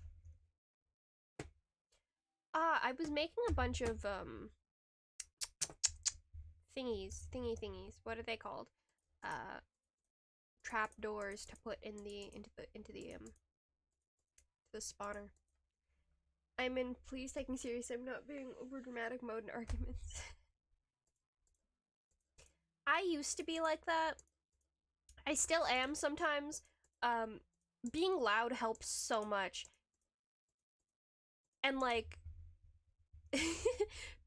I was making a bunch of, thingies. What are they called? Trap doors to put in the spawner. I'm in please take me serious, I'm not being over dramatic mode in arguments. I used to be like that. I still am sometimes. Being loud helps so much. And like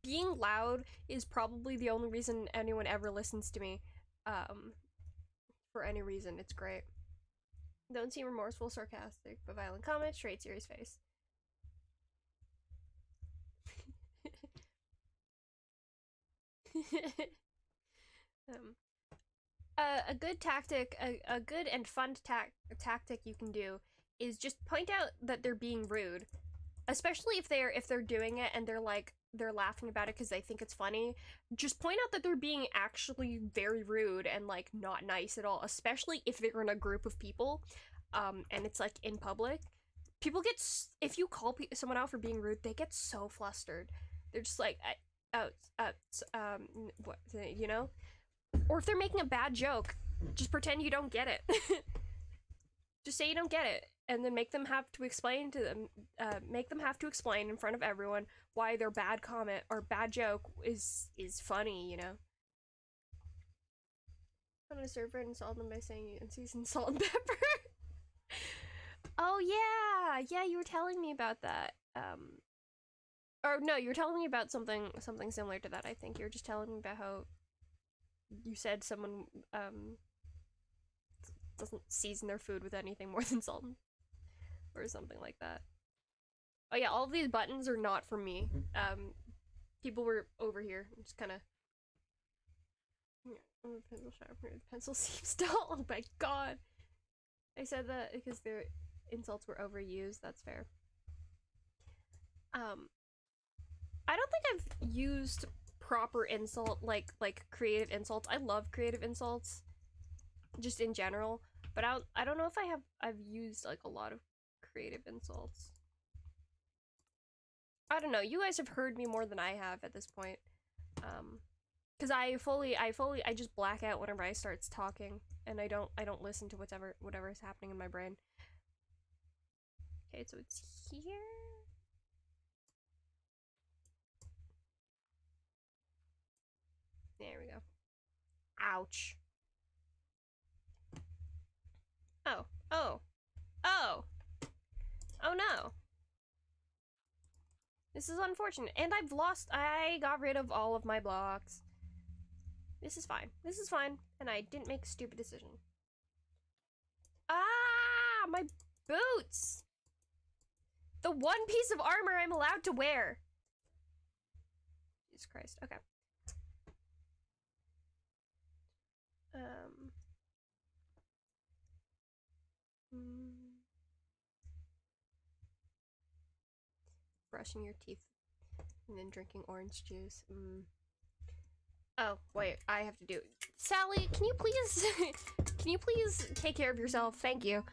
being loud is probably the only reason anyone ever listens to me. For any reason, it's great. Don't seem remorseful, sarcastic, but violent comment, straight serious face. A good tactic, a good and fun tactic you can do is just point out that they're being rude, especially if they're doing it and they're laughing about it because they think it's funny. Just point out that they're being actually very rude and like not nice at all, especially if they're in a group of people, and it's like in public. People get if you call someone out for being rude, they get so flustered. They're just like, what, you know? Or if they're making a bad joke, just pretend you don't get it. Just say you don't get it. and then make them have to explain to them, make them have to explain in front of everyone why their bad comment or bad joke is funny, you know? On a server and insult them by saying unseasoned salt and pepper. Oh yeah, you were telling me about that. Or no, you were telling me about something similar to that. I think you were just telling me about how you said someone doesn't season their food with anything more than salt or something like that. Oh yeah, all of these buttons are not for me. People were over here, just kind of. Pencil sharpener, pencil seems dull. Oh my god! I said that because their insults were overused. That's fair. I don't think I've used proper insult like creative insults. I love creative insults, just in general. But I don't know if I've used like a lot of creative insults. I don't know. You guys have heard me more than I have at this point. Because I just black out whenever I start talking, and I don't listen to whatever is happening in my brain. Okay, so it's here. There we go. Ouch. Oh. Oh no. This is unfortunate. And I got rid of all of my blocks. This is fine. This is fine. And I didn't make a stupid decision. Ah, my boots! The one piece of armor I'm allowed to wear. Jesus Christ. Okay. Brushing your teeth and then drinking orange juice. Oh, wait, I have to do it. Sally, can you please take care of yourself? Thank you.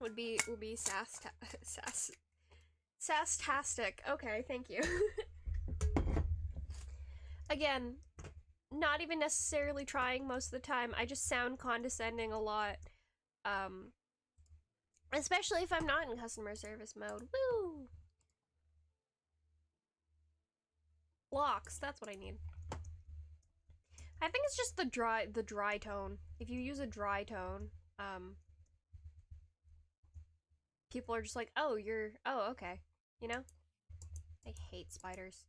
would be sastastic. Okay, thank you. Again, not even necessarily trying most of the time. I just sound condescending a lot. Especially if I'm not in customer service mode. Woo! Blocks, that's what I need. I think it's just the dry tone. If you use a dry tone, people are just like, oh, okay. You know? I hate spiders.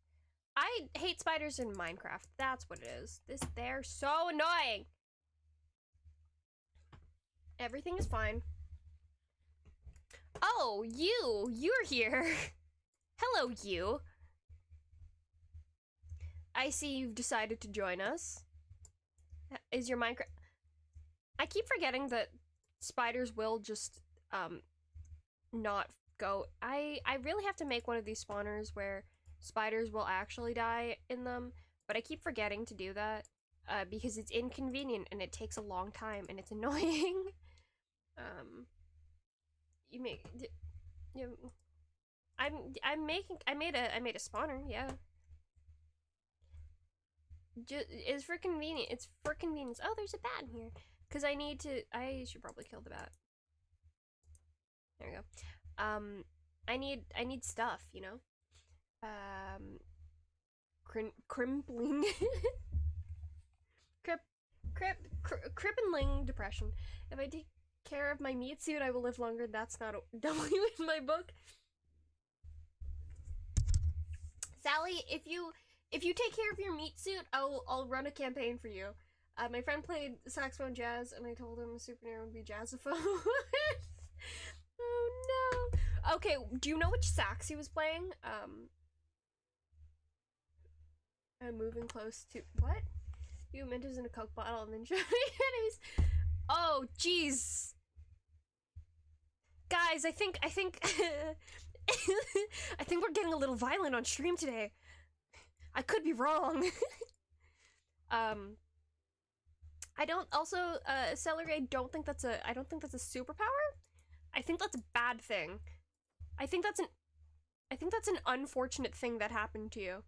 I hate spiders in Minecraft. That's what it is. They're so annoying. Everything is fine. Oh, you're here. Hello, you. I see you've decided to join us. Is your Minecraft... I keep forgetting that spiders will just, not go... I really have to make one of these spawners where spiders will actually die in them, but I keep forgetting to do that, because it's inconvenient and it takes a long time and it's annoying. I made a spawner, yeah. It's for convenience. It's for convenience. Oh, there's a bat in here. Cause I should probably kill the bat. There we go. I need stuff, you know? Crimpling. Crippling depression. If I take care of my meat suit, I will live longer. That's not a W in my book. Sally, if you take care of your meat suit, I'll run a campaign for you. My friend played saxophone jazz, and I told him a souvenir would be jazzophone. Oh no. Okay, do you know which sax he was playing? I'm moving close to what? You Mentos in a Coke bottle and then showing enemies. Oh, jeez. Guys, I think I think we're getting a little violent on stream today. I could be wrong. I don't also Celery, I don't think that's a superpower. I think that's a bad thing. I think that's an unfortunate thing that happened to you.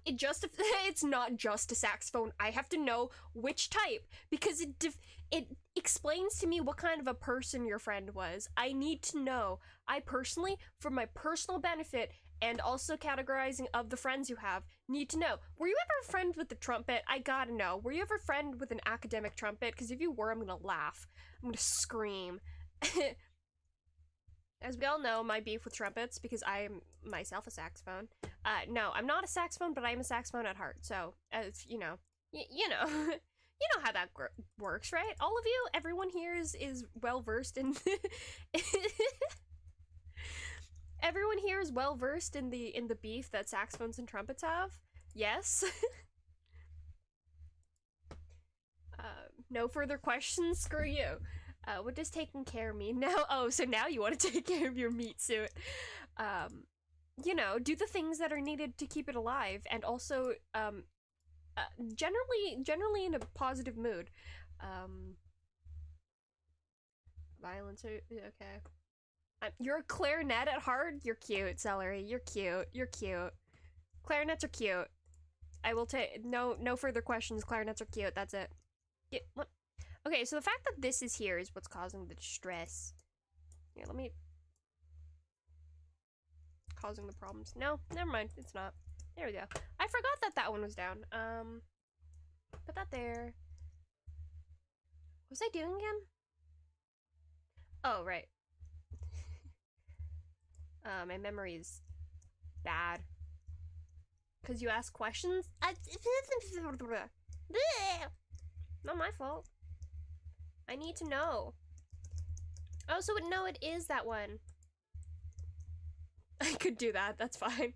It just it's not just a saxophone. I have to know which type because it explains to me what kind of a person your friend was. I need to know. I personally, for my personal benefit and also categorizing of the friends you have, need to know. Were you ever a friend with the trumpet? I gotta know. Were you ever a friend with an academic trumpet? Because if you were, I'm gonna laugh. I'm gonna scream. As we all know, my beef with trumpets, because I am myself a saxophone. No, I'm not a saxophone, but I am a saxophone at heart. So, as you know, you know, you know how that works, right? All of you, everyone here is well versed in. Everyone here is well versed in the beef that saxophones and trumpets have. Yes. No further questions. Screw you. What does taking care of me now? Oh, so now you want to take care of your meat suit. You know, do the things that are needed to keep it alive, and also, generally in a positive mood. Violence. Okay. You're a clarinet at heart. You're cute, Celery. You're cute. You're cute. Clarinets are cute. I will take no further questions. Clarinets are cute. That's it. What? Okay, so the fact that this is here is what's causing the distress. Here, let me... Causing the problems. No, never mind. It's not. There we go. I forgot that that one was down. Put that there. What was I doing again? Oh, right. My memory is bad. Because you ask questions? Not my fault. I need to know. Oh, so no, it is that one. I could do that. That's fine.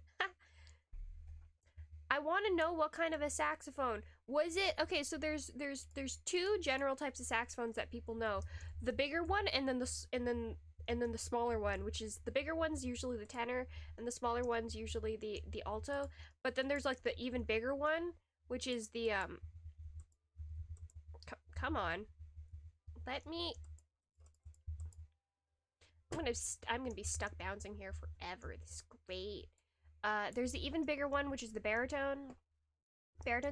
I want to know what kind of a saxophone. Was it okay? So there's two general types of saxophones that people know. The bigger one, and then the smaller one, which is the bigger one's usually the tenor, and the smaller one's usually the alto. But then there's like the even bigger one, which is the come on. Let me. I'm gonna be stuck bouncing here forever. This is great. There's the even bigger one, which is the baritone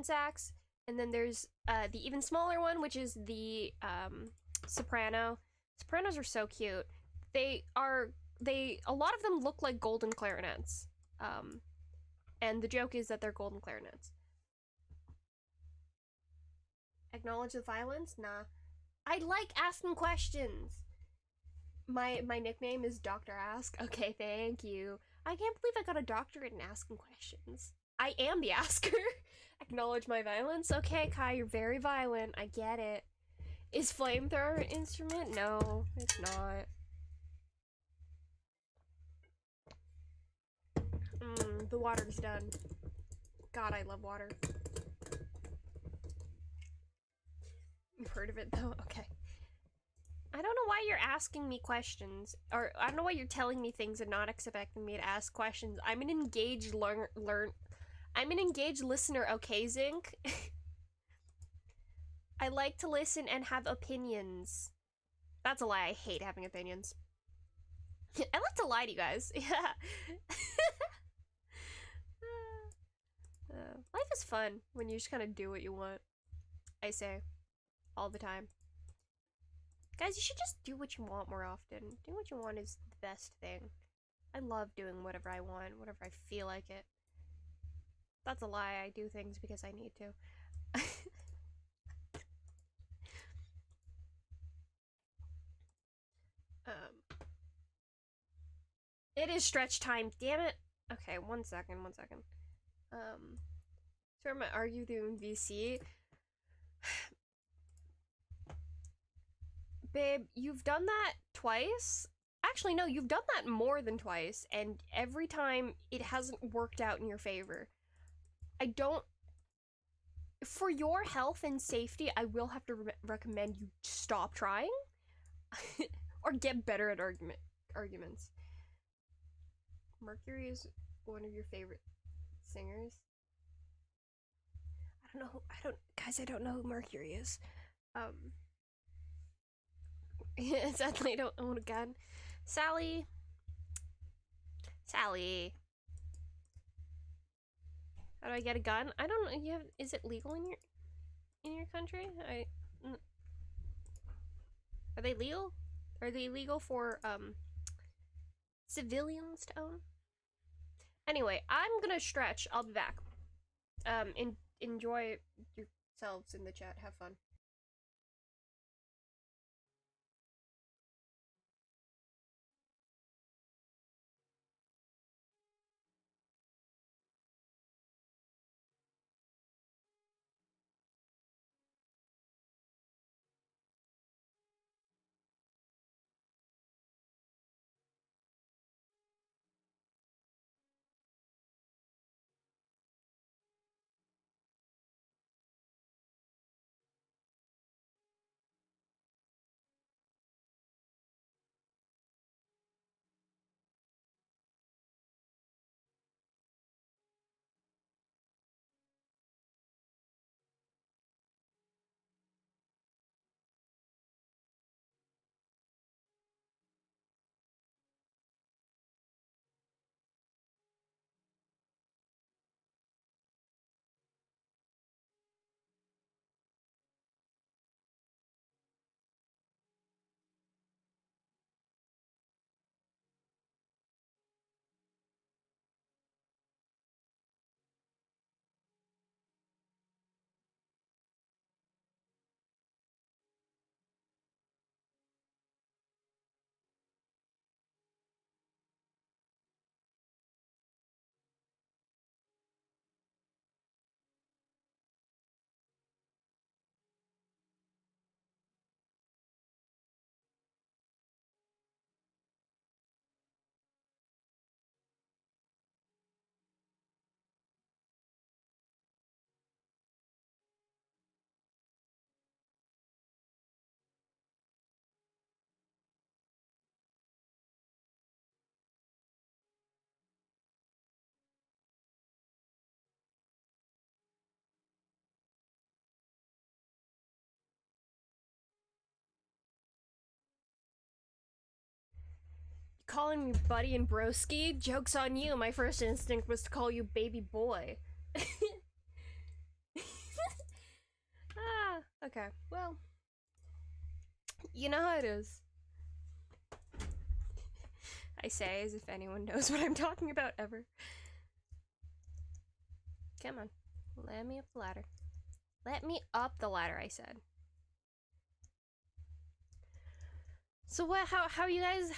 sax, and then there's the even smaller one, which is the soprano. Sopranos are so cute. A lot of them look like golden clarinets. And the joke is that they're golden clarinets. Acknowledge the violence? Nah. I like asking questions. My nickname is Dr. Ask. Okay, thank you. I can't believe I got a doctorate in asking questions. I am the asker. Acknowledge my violence? Okay, Kai, you're very violent. I get it. Is flamethrower an instrument? No, it's not. The water's done. God, I love water. You've heard of it though? Okay. I don't know why you're asking me questions, or I don't know why you're telling me things and not expecting me to ask questions. I'm an engaged I'm an engaged listener, okay, Zinc? I like to listen and have opinions. That's a lie, I hate having opinions. I like to lie to you guys, yeah. Life is fun when you just kind of do what you want, I say, all the time. Guys, you should just do what you want more often. Doing what you want is the best thing. I love doing whatever I want, whatever I feel like it. That's a lie, I do things because I need to. It is stretch time, damn it! Okay, one second. So I'm gonna argue doing VC. Babe, you've done that twice? Actually, no, you've done that more than twice, and every time it hasn't worked out in your favor. I don't... For your health and safety, I will have to recommend you stop trying. Or get better at arguments. Mercury is one of your favorite singers? Guys, I don't know who Mercury is. Sadly, I don't own a gun. Sally. Sally. How do I get a gun? I don't know. You have, is it legal in your country? Are they legal? Are they legal for civilians to own? Anyway, I'm gonna stretch. I'll be back. Enjoy yourselves in the chat. Have fun. Calling me buddy and broski? Joke's on you. My first instinct was to call you baby boy. Okay. Well, you know how it is. I say as if anyone knows what I'm talking about ever. Come on. Let me up the ladder. Let me up the ladder, I said. So what, how are you guys?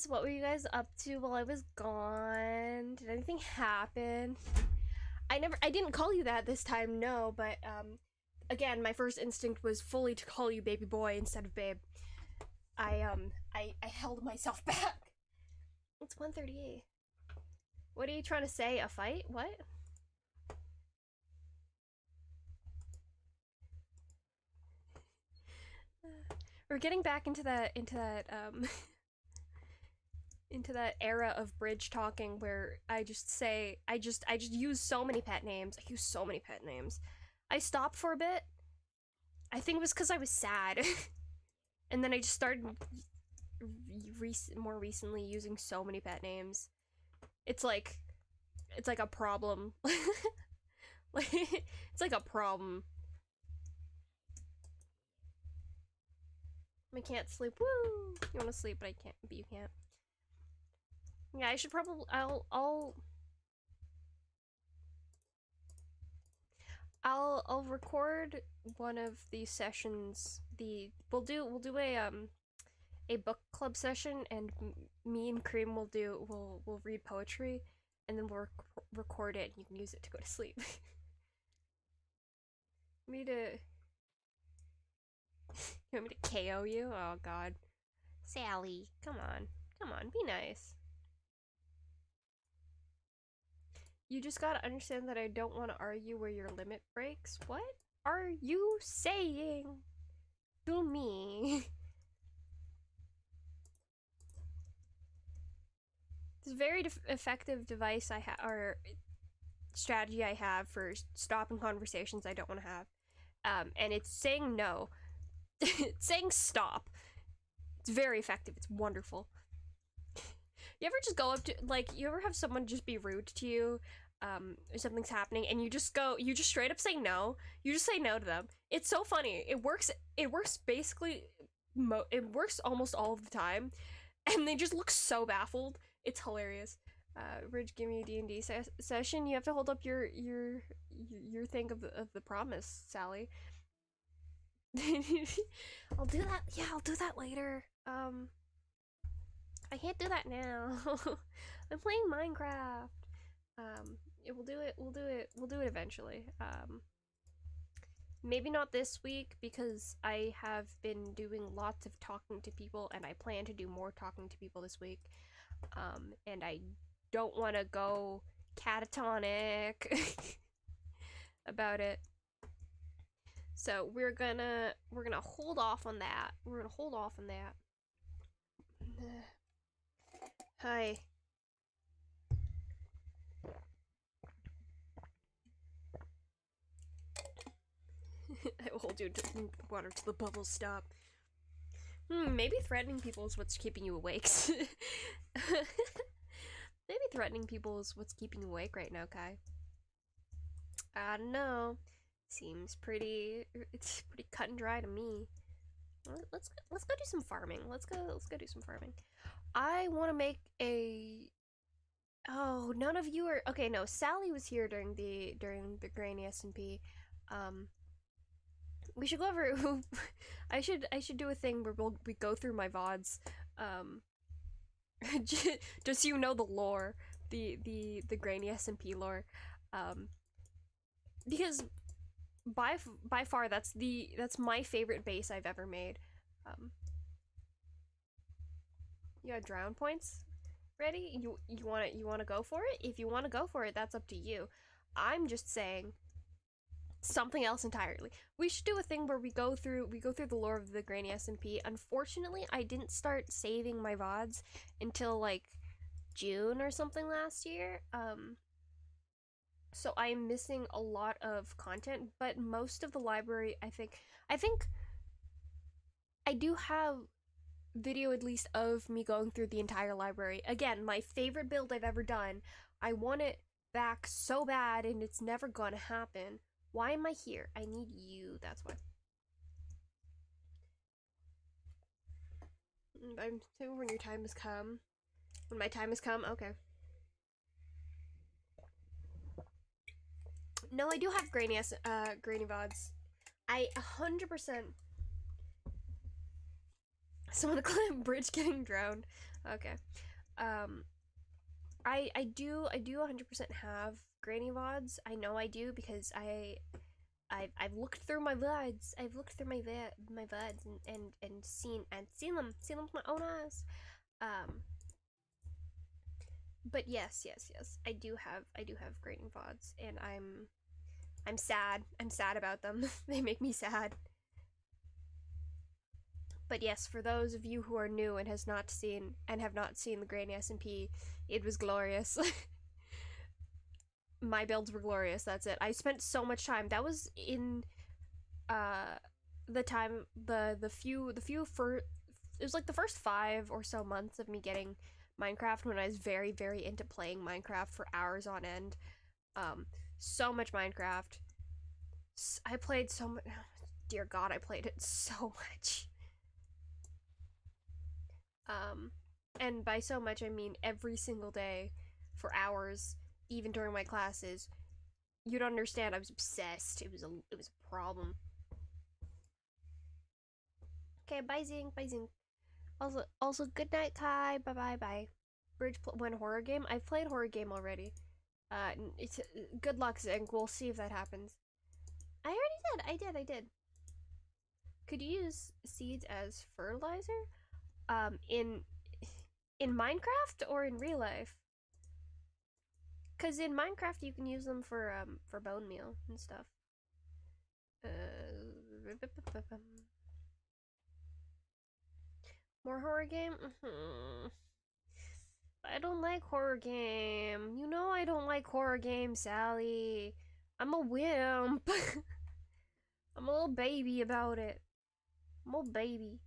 What were you guys up to while I was gone? Did anything happen? I didn't call you that this time, no, but, again, my first instinct was fully to call you baby boy instead of babe. I held myself back. It's 1:38. What are you trying to say? A fight? What? We're getting back into that into that era of bridge talking where I just use so many pet names. I use so many pet names. I stopped for a bit. I think it was because I was sad. And then I just started more recently using so many pet names. It's like a problem. Like, it's like a problem. I can't sleep. Woo! You want to sleep, but I can't. But you can't. Yeah, I should probably. I'll record one of these sessions. We'll do a book club session, and me and Cream will read poetry, and then we'll record it, and you can use it to go to sleep. Me to. You want me to KO you? Oh god. Sally, come on. Come on, be nice. You just gotta understand that I don't want to argue where your limit breaks. What are you saying to me? It's a very effective device I have, or strategy I have for stopping conversations I don't want to have. And it's saying no. It's saying stop. It's very effective. It's wonderful. You ever just go up to, like, you ever have someone just be rude to you, or something's happening, and you just straight up say no? You just say no to them. It's so funny. It works basically, it works almost all of the time, and they just look so baffled. It's hilarious. Ridge, give me a D&D session. You have to hold up your thing of the promise, Sally. I'll do that. Yeah, I'll do that later. I can't do that now. I'm playing Minecraft. We'll do it. We'll do it eventually. Maybe not this week because I have been doing lots of talking to people, and I plan to do more talking to people this week. And I don't want to go catatonic about it. So we're gonna hold off on that. We're gonna hold off on that. Hi. I will hold you to water till the bubbles stop. Maybe threatening people is what's keeping you awake. Maybe threatening people is what's keeping you awake right now, Kai. I don't know. Seems it's pretty cut and dry to me. Let's go do some farming. Let's go do some farming. I want to make a. Oh, none of you are okay. No, Sally was here during the Granny SMP. We should go over. I should do a thing where we go through my VODs. Just so you know the lore, the Granny SMP lore. Because by far that's my favorite base I've ever made. You got drown points ready? You wanna go for it? If you wanna go for it, that's up to you. I'm just saying something else entirely. We should do a thing where we go through the lore of the Granny SMP. Unfortunately, I didn't start saving my VODs until like June or something last year. So I'm missing a lot of content, but most of the library, I think I do have video at least of me going through the entire library. Again, my favorite build I've ever done. I want it back so bad, and it's never gonna happen. Why am I here? I need you, that's why. I'm saying when your time has come. When my time has come? Okay. No, I do have Granny VODs. I 100%. Someone clip Bridge getting drowned. Okay. I do 100% have Granny VODs. I know I do because I've looked through my VODs. I've looked through my VODs and seen them with my own eyes. But yes. I do have Granny VODs, and I'm sad. I'm sad about them. They make me sad. But yes, for those of you who are new and have not seen the Granny SMP, it was glorious. My builds were glorious. That's it. I spent so much time. That was in the time it was like the first 5 or so months of me getting Minecraft, when I was very, very into playing Minecraft for hours on end. So much Minecraft. I played so much. Dear God, I played it so much. And by so much I mean every single day for hours, even during my classes. You don't understand. I was obsessed. It was a problem. Okay, bye Zing. Also good night, Kai. Bye. Bridge went horror game. I've played horror game already. It's good luck, Zing. We'll see if that happens. I already did. I did. Could you use seeds as fertilizer? In Minecraft or in real life? Cause in Minecraft you can use them for bone meal and stuff. More horror game? I don't like horror game. You know I don't like horror game, Sally. I'm a wimp. I'm a little baby about it. I'm a little baby.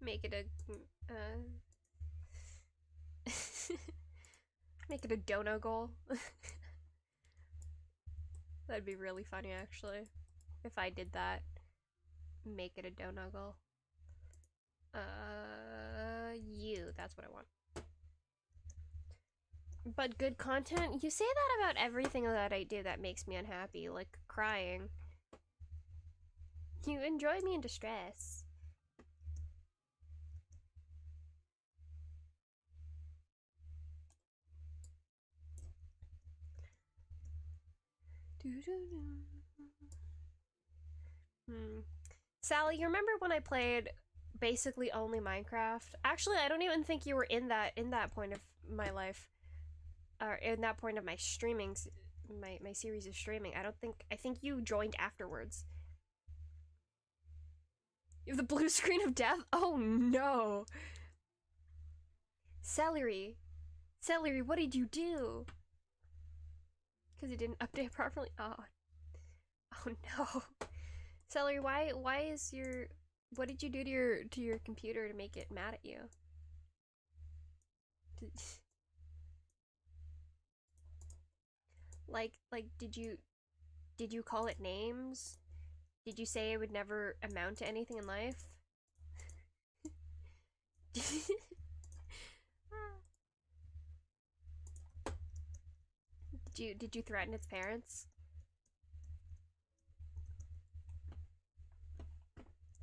Make it a make it a dono goal. That'd be really funny, actually, if I did that. Make it a dono goal. That's what I want. But good content? You say that about everything that I do that makes me unhappy, like crying. You enjoy me in distress. Sally, you remember when I played basically only Minecraft? Actually, I don't even think you were in that point of my life. Or in that point of my streaming, my series of streaming. I think you joined afterwards. You have the blue screen of death? Oh no! Celery! Celery, what did you do? Because it didn't update properly? Oh. Oh no. Celery, why is your... What did you do to your computer to make it mad at you? Like, did you call it names? Did you say it would never amount to anything in life? Did you threaten its parents?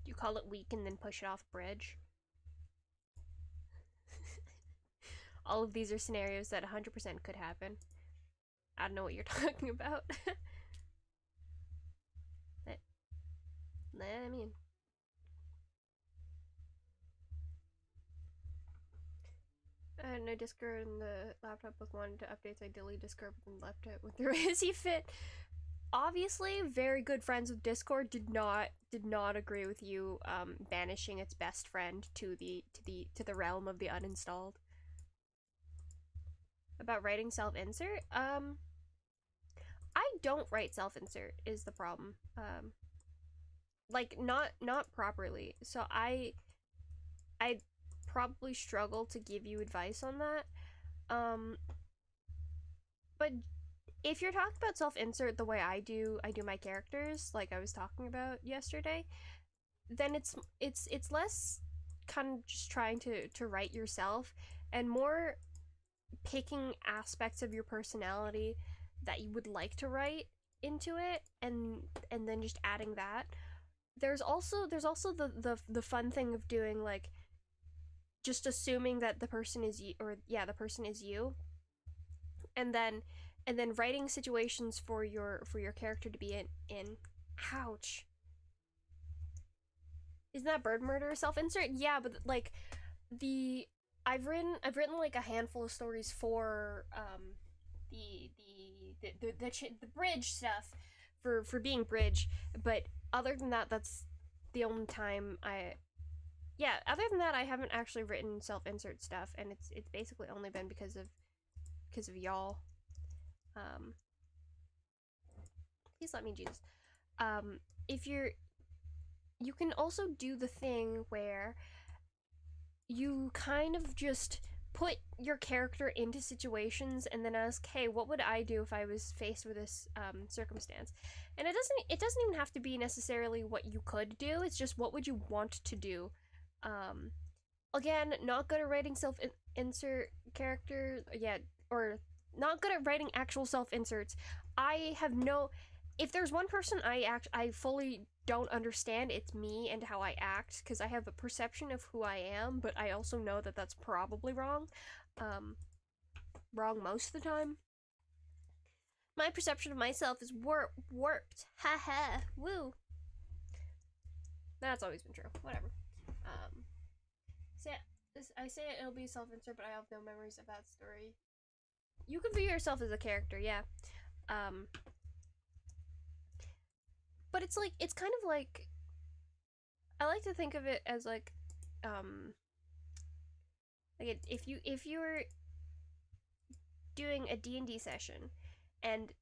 You call it weak and then push it off a bridge? All of these are scenarios that 100% could happen. I don't know what you're talking about. I mean... no Discord and the laptop book wanted to updates. I deleted Discord and left it with the Razzie Fit. Obviously, very good friends with Discord did not agree with you banishing its best friend to the realm of the uninstalled. About writing self-insert? I don't write self-insert is the problem. Like not properly. So I probably struggle to give you advice on that. But if you're talking about self-insert the way I do my characters, like I was talking about yesterday, then it's less kind of just trying to write yourself and more picking aspects of your personality that you would like to write into it and then just adding that. There's also the fun thing of doing like just assuming that the person is you, or yeah, the person is you, and then writing situations for your character to be in. Ouch. Isn't that bird murder self-insert? Yeah, but like I've written like a handful of stories for the bridge stuff for being bridge, but other than that, that's the only time other than that, I haven't actually written self-insert stuff, and it's basically only been because of y'all. Please let me, Jesus. If you can also do the thing where you kind of just put your character into situations and then ask, hey, what would I do if I was faced with this circumstance? And it doesn't even have to be necessarily what you could do, it's just what would you want to do. Again, not good at writing self-insert character, or not good at writing actual self-inserts. If there's one person I fully don't understand, it's me and how I act, because I have a perception of who I am, but I also know that that's probably wrong. Wrong most of the time. My perception of myself is warped. Haha, woo. That's always been true. Whatever. I say it'll be self-insert, but I have no memories of that story. You can view yourself as a character, yeah. But it's kind of like, I like to think of it as like if you were doing a D&D session and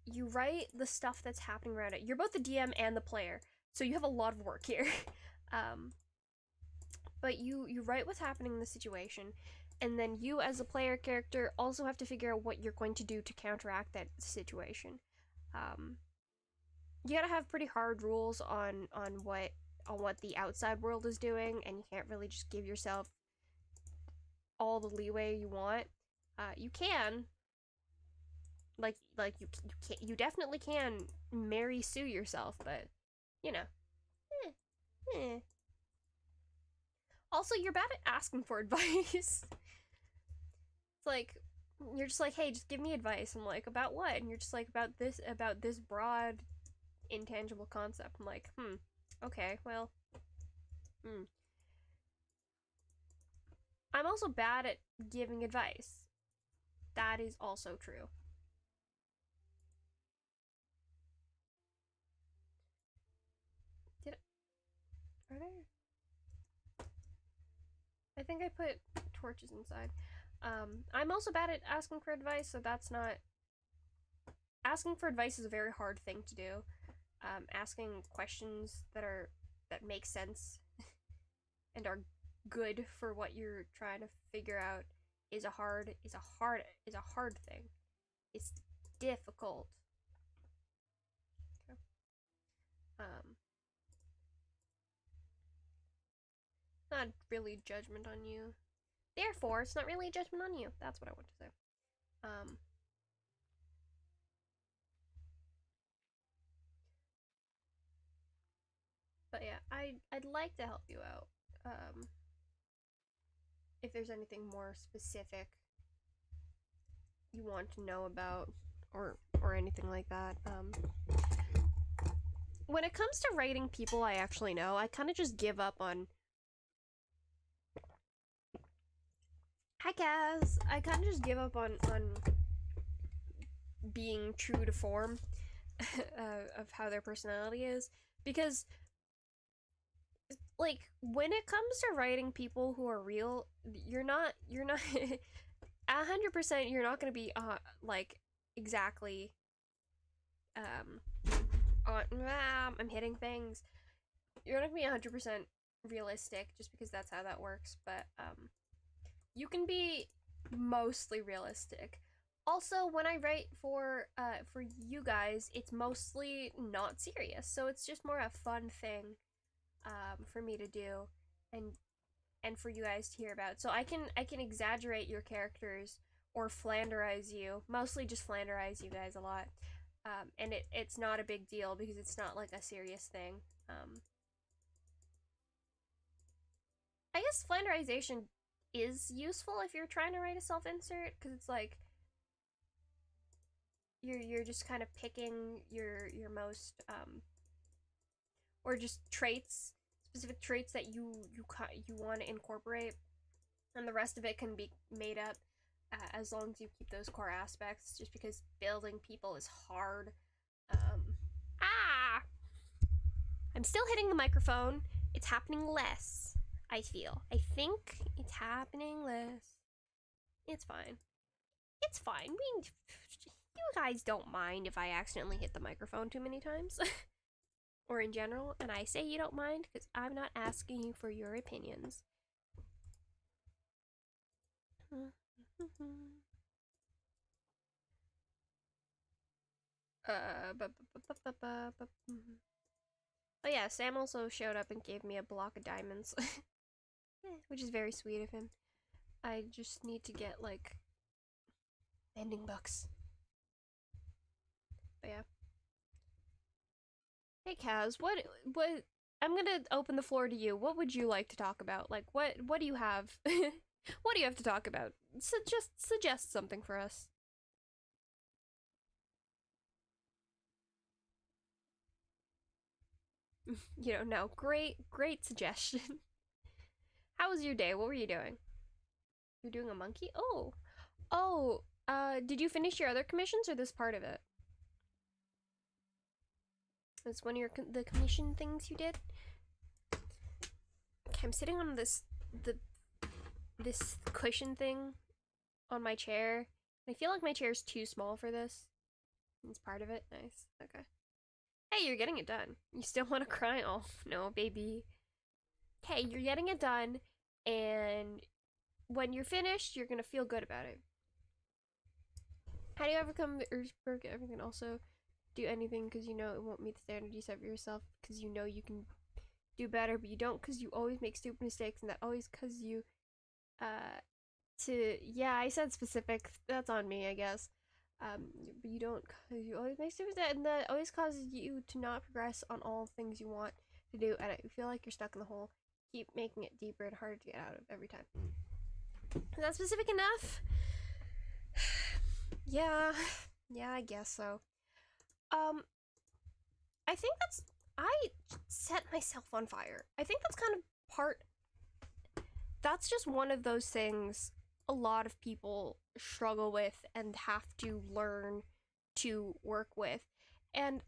you write the stuff that's happening around it. You're both the DM and the player, so you have a lot of work here. but you write what's happening in the situation, and then you as a player character also have to figure out what you're going to do to counteract that situation. You gotta have pretty hard rules on what the outside world is doing, and you can't really just give yourself all the leeway you want. You can, you definitely can Mary Sue yourself, but you know, eh. Also, you're bad at asking for advice. It's like you're just like, hey, just give me advice. I'm like, about what? And you're just like, about this broad, intangible concept. I'm like, okay, well, I'm also bad at giving advice. That is also true. Are there? I think I put torches inside. I'm also bad at asking for advice, so that's not. Asking for advice is a very hard thing to do. Asking questions that make sense and are good for what you're trying to figure out is a hard thing. It's difficult. Okay. Not really judgment on you. Therefore, it's not really a judgment on you. That's what I want to say. But yeah, I'd like to help you out. If there's anything more specific you want to know about or anything like that. When it comes to writing people I actually know, I kind of just give up on. Hi, Kaz. I kind of just give up on being true to form of how their personality is, because like when it comes to writing people who are real, you're not 100%. You're not gonna be like exactly I'm hitting things. You're not gonna be 100% realistic just because that's how that works, but you can be mostly realistic. Also, when I write for you guys, it's mostly not serious, so it's just more a fun thing for me to do and for you guys to hear about. So I can exaggerate your characters or Flanderize you, mostly just Flanderize you guys a lot. And it's not a big deal because it's not like a serious thing. I guess Flanderization is useful if you're trying to write a self-insert, because it's like you're just kind of picking your most or just specific traits that you want to incorporate, and the rest of it can be made up as long as you keep those core aspects, just because building people is hard. I'm still hitting the microphone. It's happening less, I feel. I think it's happening less. It's fine. It's fine. You guys don't mind if I accidentally hit the microphone too many times. Or in general, and I say you don't mind because I'm not asking you for your opinions. Oh yeah, Sam also showed up and gave me a block of diamonds, which is very sweet of him. I just need to get like mending books. But yeah. Hey Kaz, what I'm gonna open the floor to you. What would you like to talk about? Like what do you have? What do you have to talk about? Suggest something for us. No, great suggestion. How was your day? What were you doing? You're doing a monkey? Oh, did you finish your other commissions or this part of it? It's one of the commission things you did? Okay, I'm sitting on this cushion thing on my chair. I feel like my chair is too small for this. It's part of it. Nice. Okay. Hey, you're getting it done. You still want to cry? Oh, no, baby. Hey, you're getting it done. and when you're finished, you're gonna feel good about it. How do you overcome the urge to break everything? Also, do anything because you know it won't meet the standard you set for yourself, because you know you can do better, but you don't because you always make stupid mistakes, and that always cause you, yeah, I said specific. That's on me, I guess. But you don't, cause you always make stupid mistakes, and that always causes you to not progress on all things you want to do, and I feel like you're stuck in the hole. Keep making it deeper and harder to get out of every time. Is that specific enough? Yeah, I guess so. I think I set myself on fire. I think that's kind of that's just one of those things a lot of people struggle with and have to learn to work with. And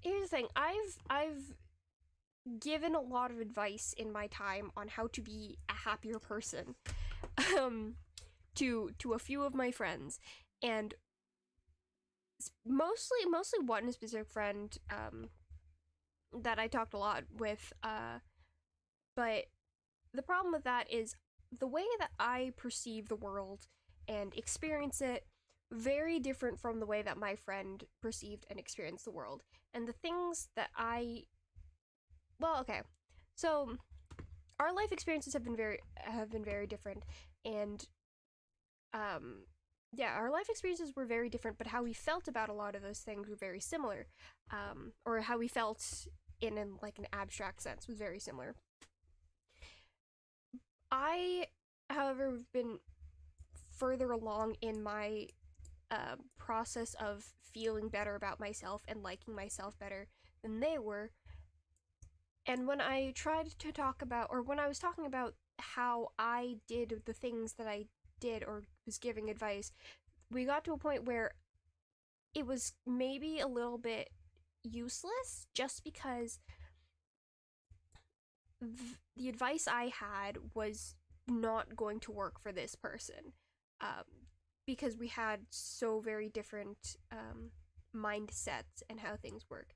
here's the thing, I've given a lot of advice in my time on how to be a happier person to a few of my friends, and mostly one specific friend that I talked a lot with, but the problem with that is the way that I perceive the world and experience it very different from the way that my friend perceived and experienced the world. And the things that okay. So our life experiences have been very different, and yeah, our life experiences were very different, but how we felt about a lot of those things were very similar. Or how we felt in like an abstract sense was very similar. I, however, have been further along in my process of feeling better about myself and liking myself better than they were. And when I tried to talk about, or when I was talking about how I did the things that I did or was giving advice, we got to a point where it was maybe a little bit useless, just because the advice I had was not going to work for this person, because we had so very different mindsets and how things work.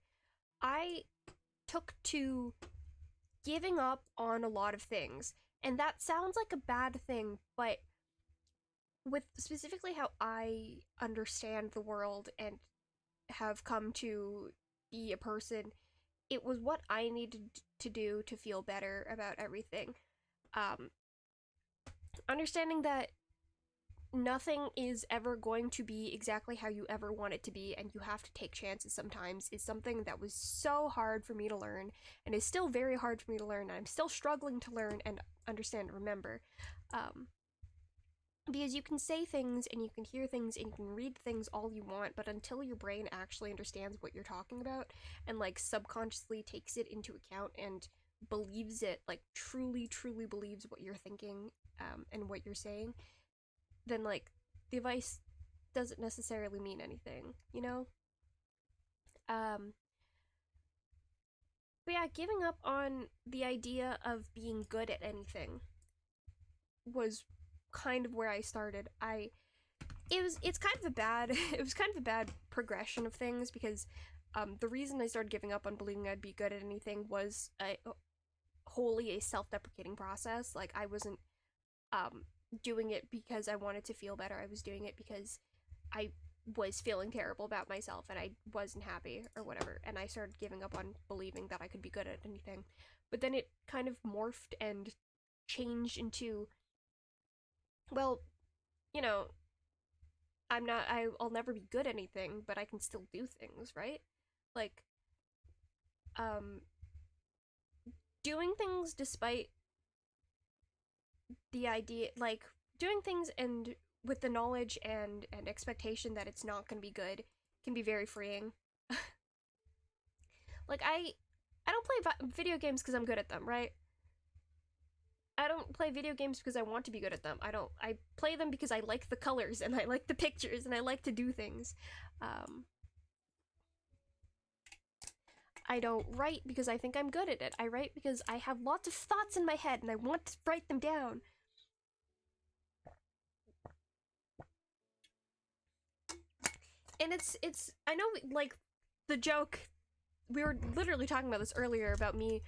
I took to giving up on a lot of things, and that sounds like a bad thing, but with specifically how I understand the world and have come to be a person, it was what I needed to do to feel better about everything. Understanding that nothing is ever going to be exactly how you ever want it to be, and you have to take chances sometimes, is something that was so hard for me to learn, and is still very hard for me to learn, and I'm still struggling to learn and understand and remember. Because you can say things, and you can hear things, and you can read things all you want, but until your brain actually understands what you're talking about, and like subconsciously takes it into account and believes it, like truly believes what you're thinking, and what you're saying, then like the advice doesn't necessarily mean anything, you know? But yeah, giving up on the idea of being good at anything was kind of where I started. It's kind of a bad it was kind of a bad progression of things, because the reason I started giving up on believing I'd be good at anything was wholly a self-deprecating process. Like, I wasn't doing it because I wanted to feel better. I was doing it because I was feeling terrible about myself and I wasn't happy or whatever, and I started giving up on believing that I could be good at anything. But then it kind of morphed and changed into, well, you know, I'll never be good at anything, but I can still do things, right? Like, doing things despite the idea, like, doing things and with the knowledge and expectation that it's not gonna be good can be very freeing. Like, I don't play video games because I'm good at them, right? I don't play video games because I want to be good at them. I play them because I like the colors and I like the pictures and I like to do things. I don't write because I think I'm good at it. I write because I have lots of thoughts in my head and I want to write them down. And it's I know, like, the joke, we were literally talking about this earlier, about me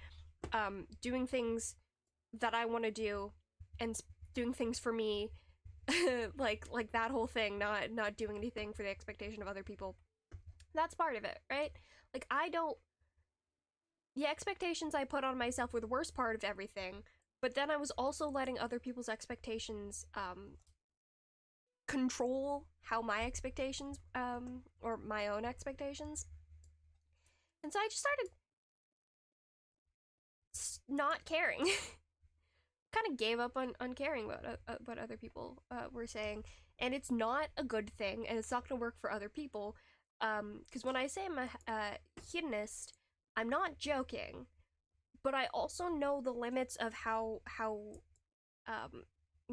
doing things that I want to do and doing things for me, like that whole thing, not doing anything for the expectation of other people. That's part of it, right? Like I don't the expectations I put on myself were the worst part of everything, but then I was also letting other people's expectations control how my expectations or my own expectations. And so I just started not caring. Kind of gave up on caring what other people were saying, and it's not a good thing, and it's not going to work for other people. Because when I say I'm a hedonist, I'm not joking, but I also know the limits of how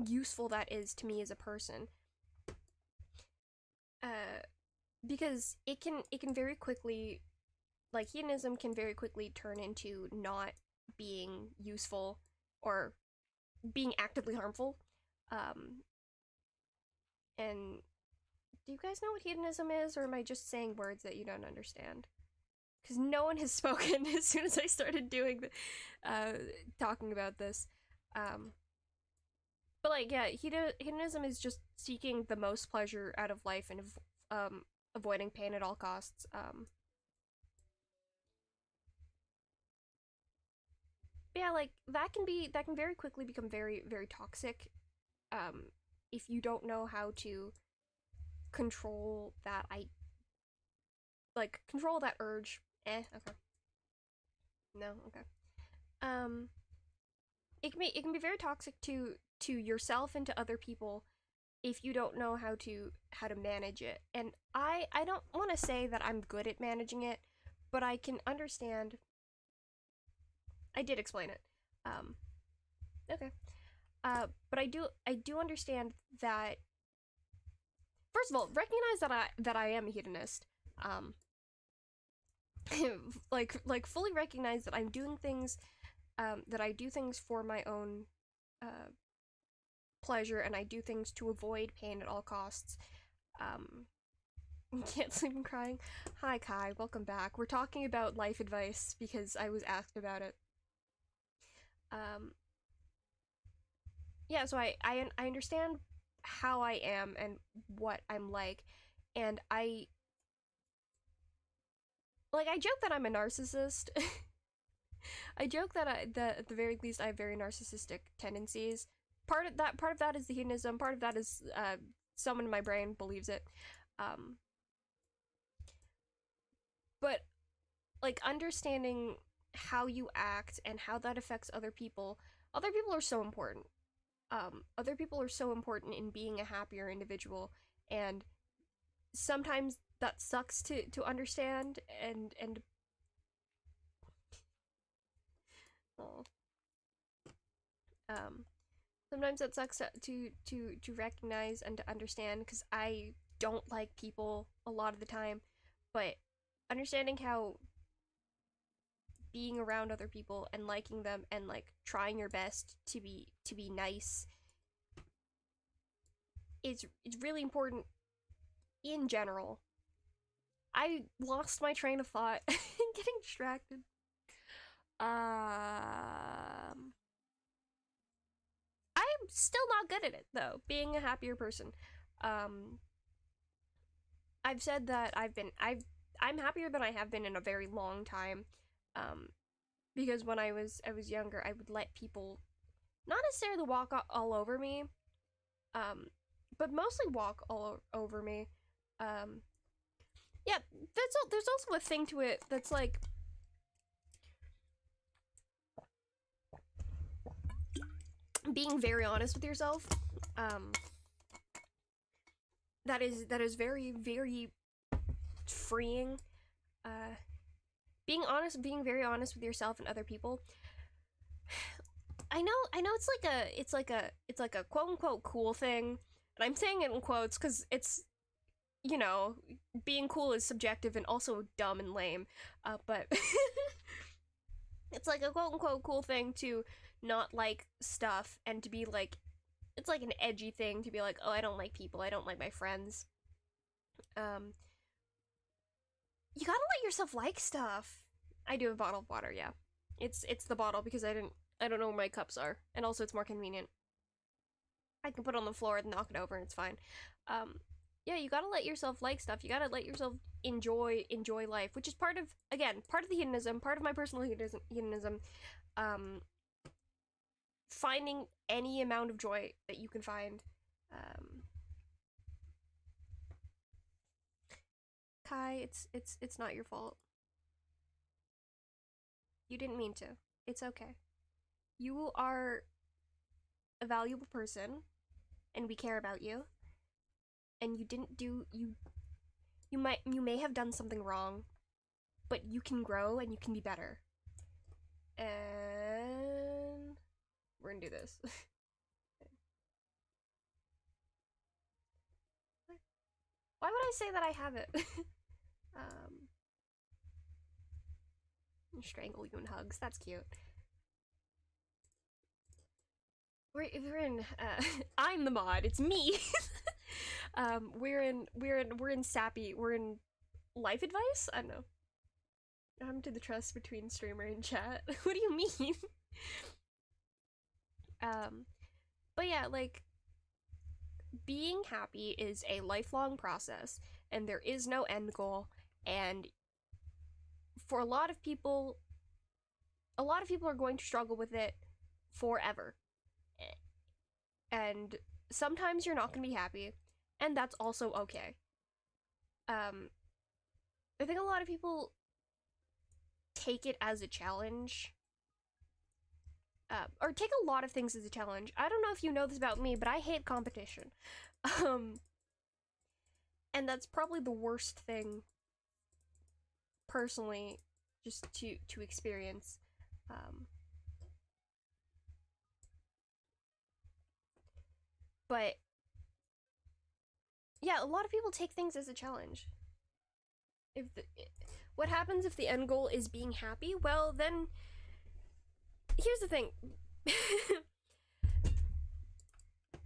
useful that is to me as a person. Because it can very quickly, like hedonism can very quickly turn into not being useful or being actively harmful. And do you guys know what hedonism is, or am I just saying words that you don't understand? Because no one has spoken as soon as I started doing talking about this. But like, yeah, hedonism is just seeking the most pleasure out of life and avoiding pain at all costs. Yeah, like that can very quickly become very very toxic. If you don't know how to control that, control that urge. Okay. No, okay. Um, it can be very toxic to yourself and to other people if you don't know how to manage it. And I don't want to say that I'm good at managing it, but I can understand. I did explain it. Okay. But I do understand that. First of all, recognize that I am a hedonist. Fully recognize that I'm doing things, that I do things for my own pleasure, and I do things to avoid pain at all costs. Can't sleep and crying. Hi Kai, welcome back. We're talking about life advice because I was asked about it. Yeah, so I understand how I am and what I'm like, and I joke that I'm a narcissist. I joke that at the very least I have very narcissistic tendencies. Part of that is the hedonism. Part of that is someone in my brain believes it. But like understanding how you act and how that affects other people. Other people are so important. Other people are so important in being a happier individual, and sometimes that sucks to understand and oh, sometimes that sucks to recognize and to understand, because I don't like people a lot of the time, but understanding how being around other people and liking them and like trying your best to be nice, it's really important in general. I lost my train of thought getting distracted. I'm still not good at it though, being a happier person. Um I've said that I'm happier than I have been in a very long time. Um because when I was younger, I would let people not necessarily walk all over me, but mostly walk all over me. Um yeah, there's also a thing to it that's like being very honest with yourself. Um that is very very freeing. Being very honest with yourself and other people. I know it's like a quote unquote cool thing, and I'm saying it in quotes because it's, you know, being cool is subjective and also dumb and lame. But it's like a quote unquote cool thing to not like stuff and to be like, it's like an edgy thing to be like, oh, I don't like people, I don't like my friends. Um, you gotta let yourself like stuff. I do have a bottle of water, yeah. It's the bottle because I don't know where my cups are. And also it's more convenient. I can put it on the floor and knock it over and it's fine. Yeah, you gotta let yourself like stuff. You gotta let yourself enjoy life, which is part of, again, part of the hedonism, part of my personal hedonism. Finding any amount of joy that you can find. Kai, it's not your fault. You didn't mean to. It's okay. You are a valuable person, and we care about you. And you didn't do you may have done something wrong, but you can grow and you can be better. And we're gonna do this. Why would I say that I have it? Strangle you in hugs. That's cute. We're in. I'm the mod. It's me. We're in Sappy. We're in life advice. I don't know. To the trust between streamer and chat. What do you mean? But yeah, like, being happy is a lifelong process, and there is no end goal. And for a lot of people are going to struggle with it forever. And sometimes you're not going to be happy, and that's also okay. I think a lot of people take it as a challenge, or take a lot of things as a challenge. I don't know if you know this about me, but I hate competition. And that's probably the worst thing, personally, just to experience. But yeah, a lot of people take things as a challenge. What happens if the end goal is being happy? Well, then here's the thing.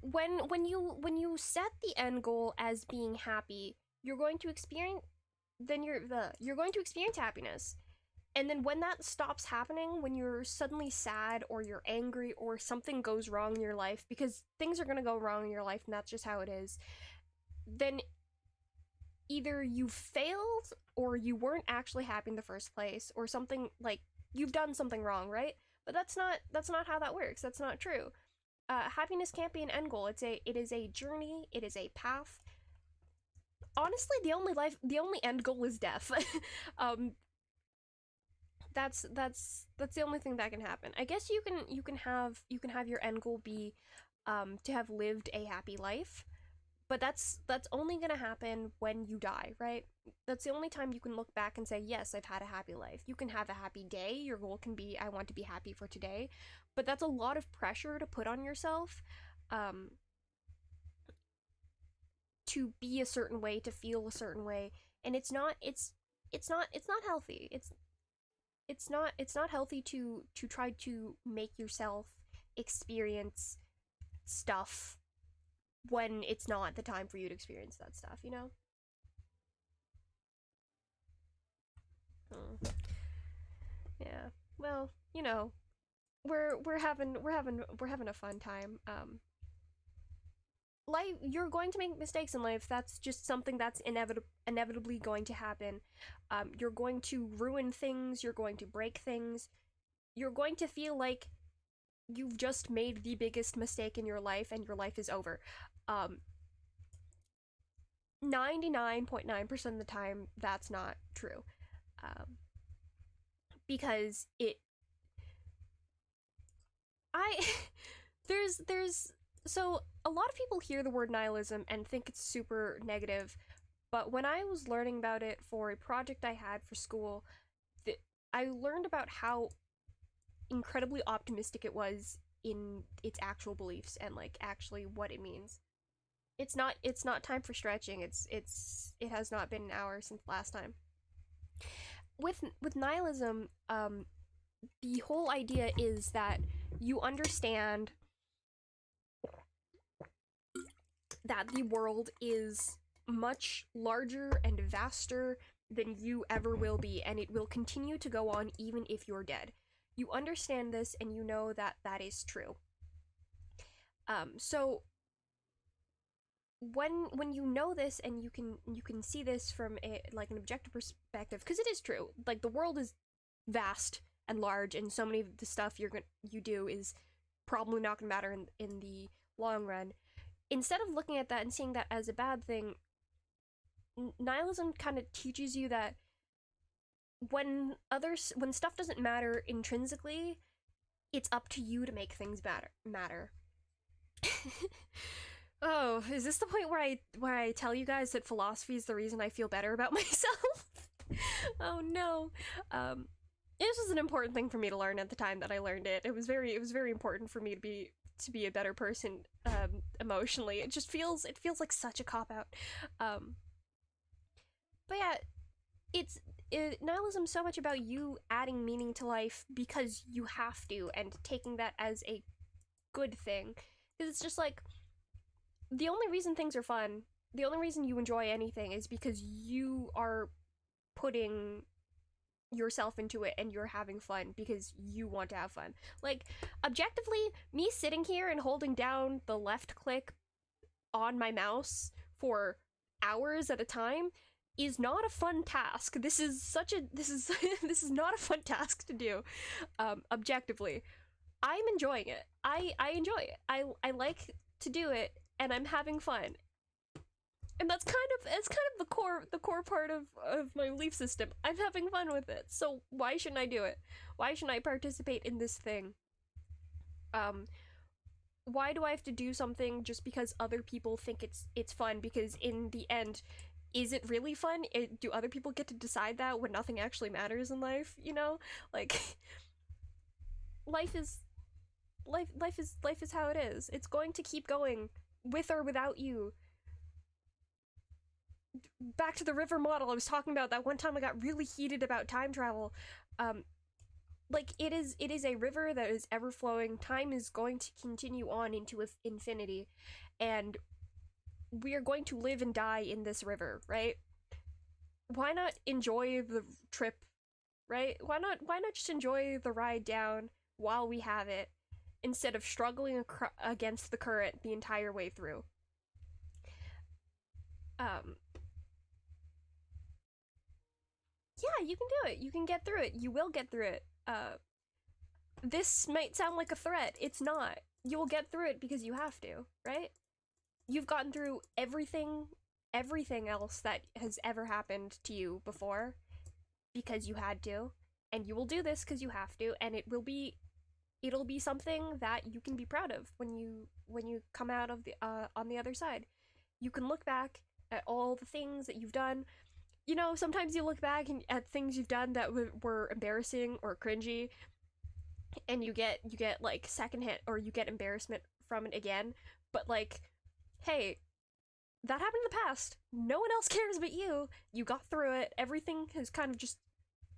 when you set the end goal as being happy, you're going to experience happiness. And then when that stops happening, when you're suddenly sad or you're angry or something goes wrong in your life, because things are going to go wrong in your life and that's just how it is, then either you failed or you weren't actually happy in the first place, or something, like, you've done something wrong, right? But that's not how that works. That's not true. Happiness can't be an end goal. It is a journey. It is a path. Honestly, the only end goal is death. That's the only thing that can happen. I guess you can have your end goal be to have lived a happy life, but that's only gonna happen when you die, right? That's the only time you can look back and say, yes, I've had a happy life. You can have a happy day. Your goal can be, I want to be happy for today, but that's a lot of pressure to put on yourself, to be a certain way, to feel a certain way, and it's not healthy. It's not healthy to try to make yourself experience stuff when it's not the time for you to experience that stuff, you know? Yeah. Well, you know, we're having a fun time. Life, you're going to make mistakes in life. That's just something that's inevitably going to happen. You're going to ruin things, you're going to break things, you're going to feel like you've just made the biggest mistake in your life and your life is over. 99.9% of the time, that's not true. Because so a lot of people hear the word nihilism and think it's super negative, but when I was learning about it for a project I had for school, I learned about how incredibly optimistic it was in its actual beliefs and, like, actually what it means. It's not time for stretching. It has not been an hour since last time. With nihilism, the whole idea is that you understand that the world is much larger and vaster than you ever will be, and it will continue to go on even if you're dead. You understand this and you know that that is true. So when you know this and you can see this from a like an objective perspective, because it is true, like the world is vast and large, and so many of the stuff you do is probably not gonna matter in the long run. Instead of looking at that and seeing that as a bad thing, nihilism kind of teaches you that when stuff doesn't matter intrinsically, it's up to you to make things matter. Oh, is this the point where I tell you guys that philosophy is the reason I feel better about myself? Oh no. This was an important thing for me to learn at the time that I learned it. It was very important for me to be a better person emotionally. It feels like such a cop out. But yeah, nihilism so much about you adding meaning to life because you have to, and taking that as a good thing. Because it's just like, the only reason things are fun, the only reason you enjoy anything is because you are putting yourself into it and you're having fun because you want to have fun. Like, objectively, me sitting here and holding down the left click on my mouse for hours at a time is not a fun task. This is this is not a fun task to do. Objectively, I'm enjoying it. I enjoy it. I like to do it, and I'm having fun. And that's kind of the core part of my belief system. I'm having fun with it. So why shouldn't I do it? Why shouldn't I participate in this thing? Why do I have to do something just because other people think it's fun? Because in the end, is it really fun? Do other people get to decide that when nothing actually matters in life, you know? Like, life is how it is. It's going to keep going with or without you. Back to the river model I was talking about, that one time I got really heated about time travel. Like, it is a river that is ever flowing. Time is going to continue on into infinity, and we are going to live and die in this river, right? Why not enjoy the trip, right? Why not just enjoy the ride down while we have it, instead of struggling against the current the entire way through? Yeah, you can do it. You can get through it. You will get through it. This might sound like a threat. It's not. You will get through it because you have to, right? You've gotten through everything else that has ever happened to you before because you had to, and you will do this because you have to, and it'll be something that you can be proud of when you come out of the on the other side. You can look back at all the things that you've done. You know, sometimes you look back at things you've done that were embarrassing or cringy, and you get like secondhand, or you get embarrassment from it again. But like, hey, that happened in the past. No one else cares but you. You got through it. Everything has kind of just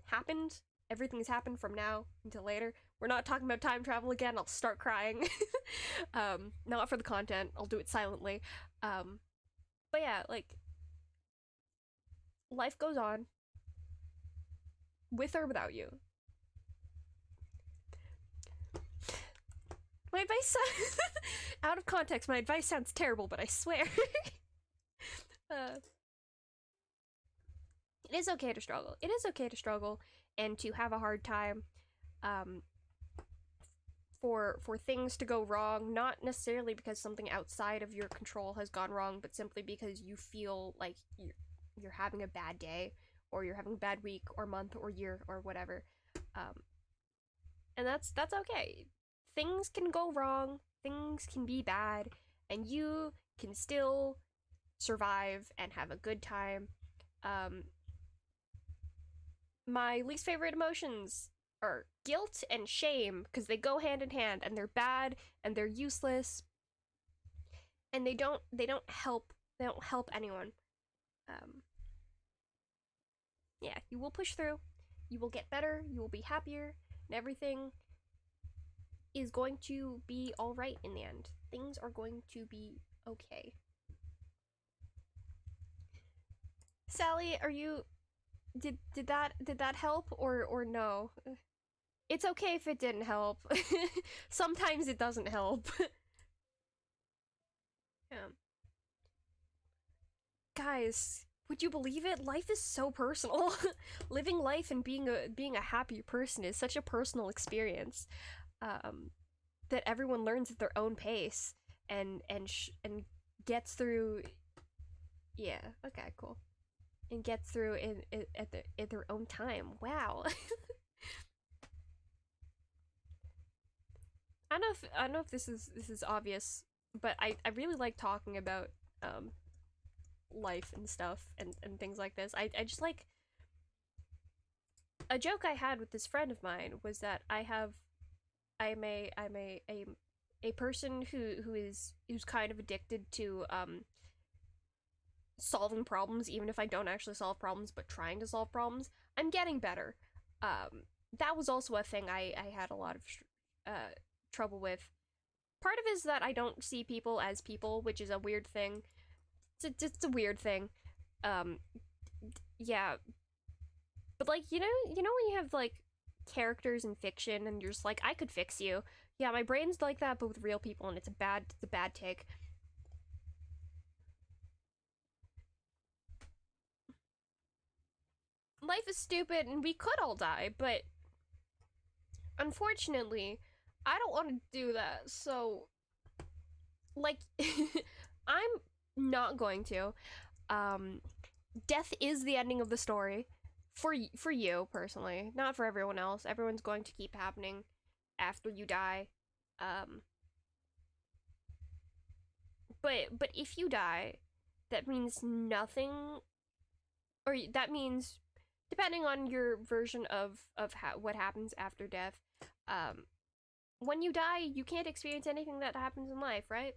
happened. Everything has happened from now until later. We're not talking about time travel again. I'll start crying. Not for the content. I'll do it silently. But yeah, like, life goes on with or without you. My advice out of context, my advice sounds terrible, but I swear. It is okay to struggle. It is okay to struggle and to have a hard time, for things to go wrong, not necessarily because something outside of your control has gone wrong, but simply because you feel like you're having a bad day, or you're having a bad week or month or year or whatever. And that's okay. Things can go wrong, things can be bad, and you can still survive and have a good time. My least favorite emotions are guilt and shame, because they go hand in hand, and they're bad and they're useless, and they don't help anyone. Yeah, you will push through, you will get better, you will be happier, and everything is going to be all right in the end. Things are going to be okay. Sally, are you did that help or no? It's okay if it didn't help. Sometimes it doesn't help. Yeah. Guys, would you believe it? Life is so personal. Living life and being a happy person is such a personal experience. Um, that everyone learns at their own pace and gets through. Yeah. Okay. Cool. And gets through at their own time. Wow. I don't know if this is obvious, but I really like talking about um life and stuff and things like this. I just like a joke I had with this friend of mine was that I'm a person who's kind of addicted to solving problems, even if I don't actually solve problems, but trying to solve problems. I'm getting better. That was also a thing I had a lot of trouble with. Part of it is that I don't see people as people, which is a weird thing. It's a weird thing. Um, yeah, but like you know when you have like characters in fiction and you're just like I could fix you. Yeah, my brain's like that, but with real people, and it's a bad take. Life is stupid, and we could all die, but unfortunately, I don't want to do that. So, like, I'm not going to. Um, Death is the ending of the story for you personally, not for everyone else. Everyone's going to keep happening after you die. Um, but if you die, that means nothing, or that means depending on your version of what happens after death. Um, when you die, you can't experience anything that happens in life, right?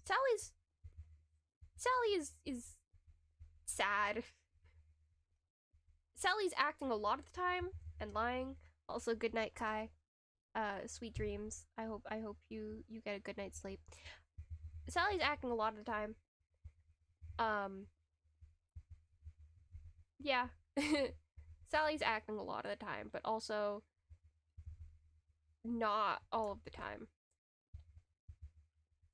Sally's Sally is sad. Sally's acting a lot of the time and lying. Also, good night, Kai. Sweet dreams. I hope you get a good night's sleep. Sally's acting a lot of the time. Um, yeah. Sally's acting a lot of the time, but also not all of the time.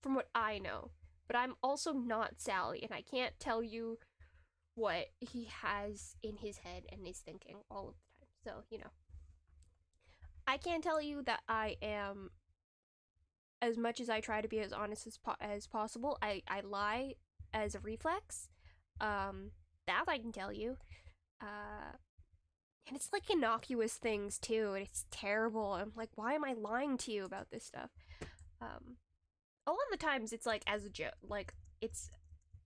From what I know. But I'm also not Sally, and I can't tell you what he has in his head and is thinking all of the time. So, I can't tell you that I am, as much as I try to be as honest as possible, I lie as a reflex. That I can tell you. And it's like innocuous things too, and it's terrible. I'm like, why am I lying to you about this stuff? A lot of the times it's like as a joke, like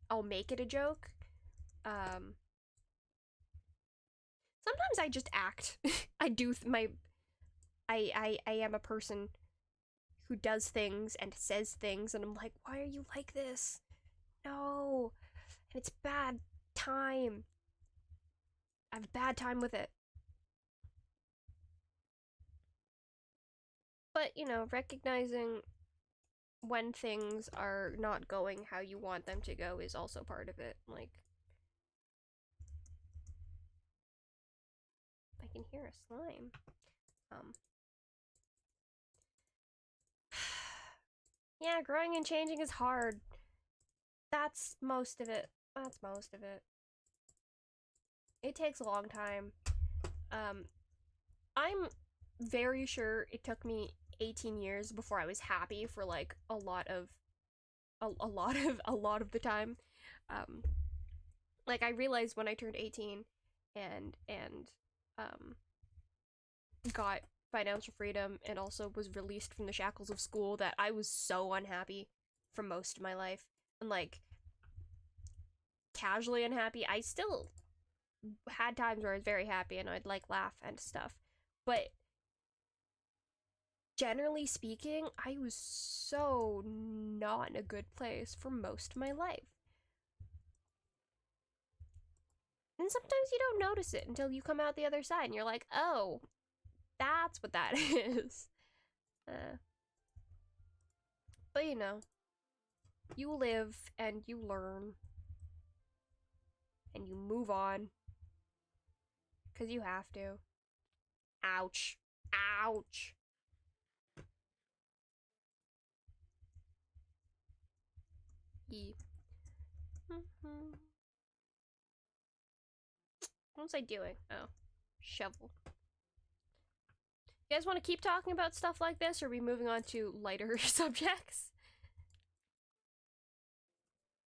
I'll make it a joke. Um, Sometimes I just act. I do my I am a person who does things and says things, and I'm like, why are you like this? No, and it's bad time. I have a bad time with it. But recognizing when things are not going how you want them to go is also part of it. Like, I can hear a slime. Yeah, growing and changing is hard. That's most of it. That's most of it. It takes a long time. Um, I'm very sure it took me 18 years before I was happy for like a lot of the time. Um, like I realized when I turned 18 and um got financial freedom and also was released from the shackles of school that I was so unhappy for most of my life. And like casually unhappy. I still had times where I was very happy and I'd like laugh and stuff. But generally speaking, I was so not in a good place for most of my life. And sometimes you don't notice it until you come out the other side and you're like, oh, that's what that is. Uh, but you live and you learn and you move on. Because you have to. Ouch. Ouch. E. What was I doing? Oh. Shovel. You guys want to keep talking about stuff like this, or are we moving on to lighter subjects?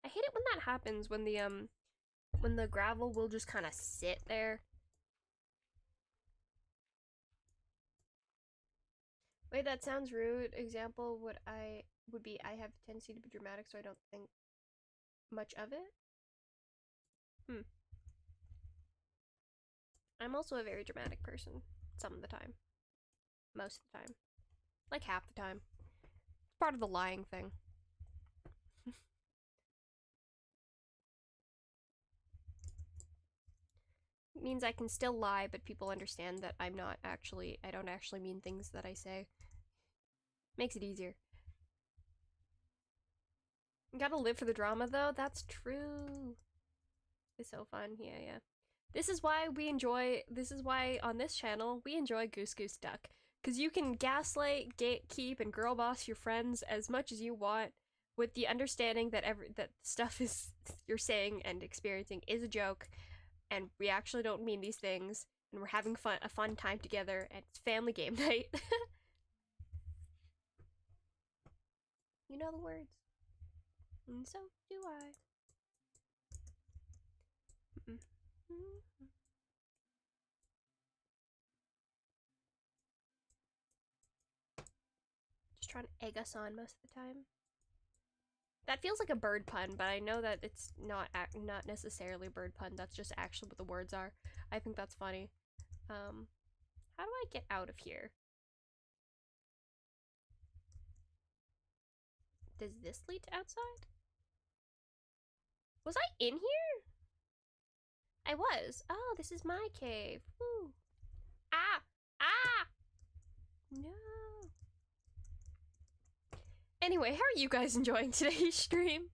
I hate it when that happens, when the gravel will just kind of sit there. Wait, that sounds rude. Example would be I have a tendency to be dramatic, so I don't think much of it. I'm also a very dramatic person. Some of the time. Most of the time. Like half the time. It's part of the lying thing. It means I can still lie, but people understand that I don't actually mean things that I say. Makes it easier. You gotta live for the drama though, that's true. It's so fun, yeah. This is why on this channel, we enjoy Goose Goose Duck. Because you can gaslight, gatekeep, and girl boss your friends as much as you want, with the understanding that that stuff you're saying and experiencing is a joke, and we actually don't mean these things, and we're having a fun time together, and it's family game night. You know the words. And so do I. Just trying to egg us on most of the time. That feels like a bird pun, but I know that it's not necessarily a bird pun. That's just actually what the words are. I think that's funny. How do I get out of here? Does this lead to outside? Was I in here? I was. Oh, this is my cave. Woo. Ah! Ah! No. Anyway, how are you guys enjoying today's stream?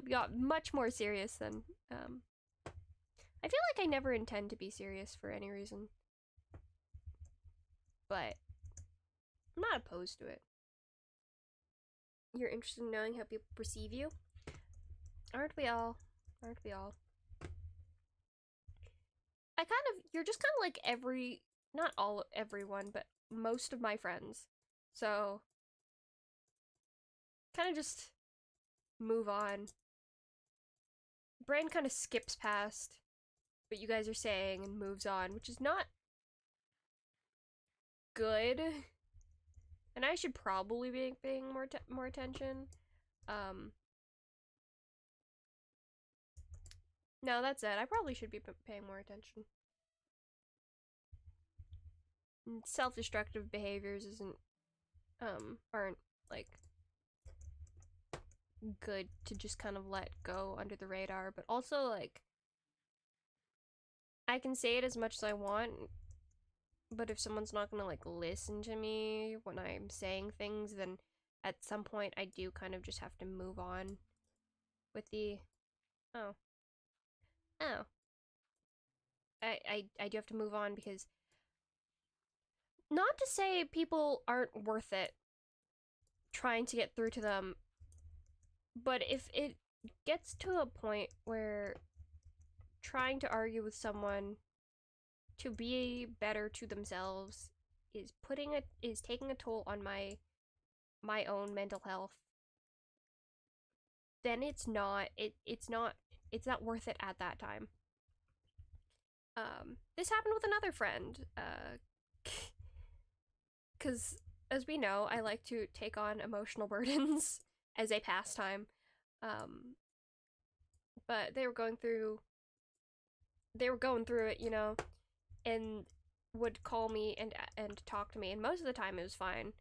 We got much more serious than, I feel like I never intend to be serious for any reason. But I'm not opposed to it. You're interested in knowing how people perceive you? Aren't we all? Aren't we all? You're just kind of like not everyone, but most of my friends. So, kind of just move on. Brain kind of skips past what you guys are saying and moves on, which is not good. And I should probably be paying more attention. No, that's it. I probably should be paying more attention. Self-destructive behaviors aren't like good to just kind of let go under the radar, but also like I can say it as much as I want, but if someone's not gonna like listen to me when I'm saying things, then at some point I do kind of just have to move on with the oh I do have to move on, because not to say people aren't worth it trying to get through to them, but if it gets to a point where trying to argue with someone to be better to themselves is taking a toll on my own mental health, then it's not worth it at that time. This happened with another friend, because as we know, I like to take on emotional burdens as a pastime. But they were going through it, you know, and would call me and talk to me, and most of the time it was fine.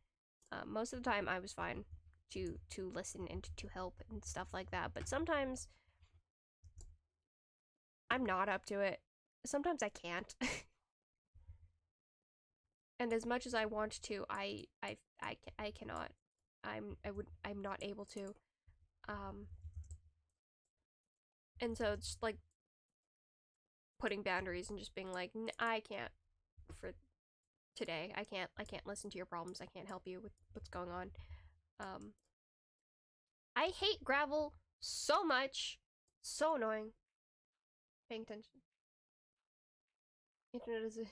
Most of the time I was fine to listen and to help and stuff like that. But sometimes I'm not up to it. Sometimes I can't. And as much as I want to, I cannot. I'm not able to. And so it's like putting boundaries and just being like, I can't for today. I can't listen to your problems. I can't help you with what's going on. I hate gravel so much. So annoying. Paying attention. Internet is a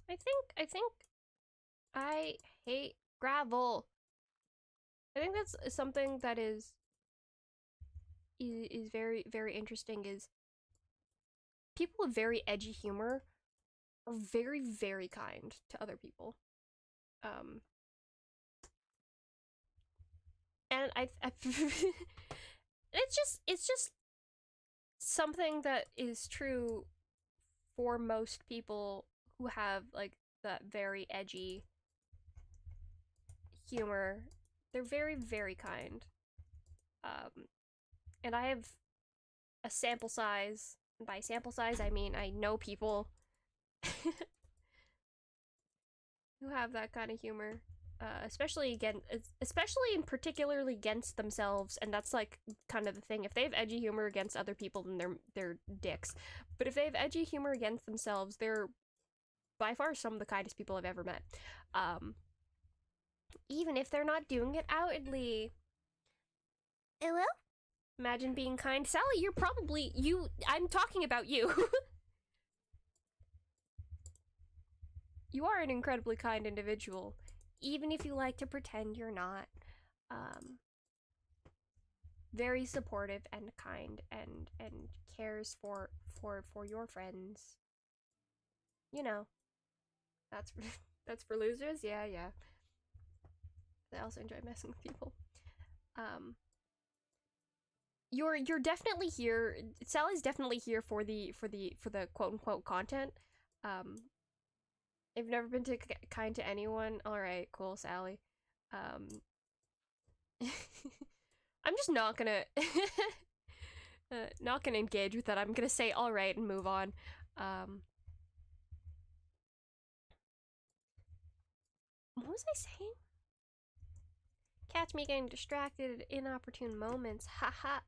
I think I hate gravel. I think that's something that is very, very interesting is people with very edgy humor are very, very kind to other people. And it's just something that is true for most people who have like that very edgy humor. They're very, very kind. And I have a sample size. And by sample size, I mean I know people who have that kind of humor. Especially and particularly against themselves, and that's like kind of the thing. If they have edgy humor against other people, then they're dicks. But if they have edgy humor against themselves, they're by far some of the kindest people I've ever met. Even if they're not doing it outwardly. Hello? Imagine being kind. Sally, you're probably I'm talking about you. You are an incredibly kind individual. Even if you like to pretend you're not. Very supportive and kind and cares for your friends. You know. That's for losers? Yeah. I also enjoy messing with people. You're definitely here. Sally's definitely here for the quote unquote content. I've never been kind to anyone. All right, cool, Sally. I'm just not gonna engage with that. I'm gonna say all right and move on. What was I saying? Catch me getting distracted at inopportune moments. Haha.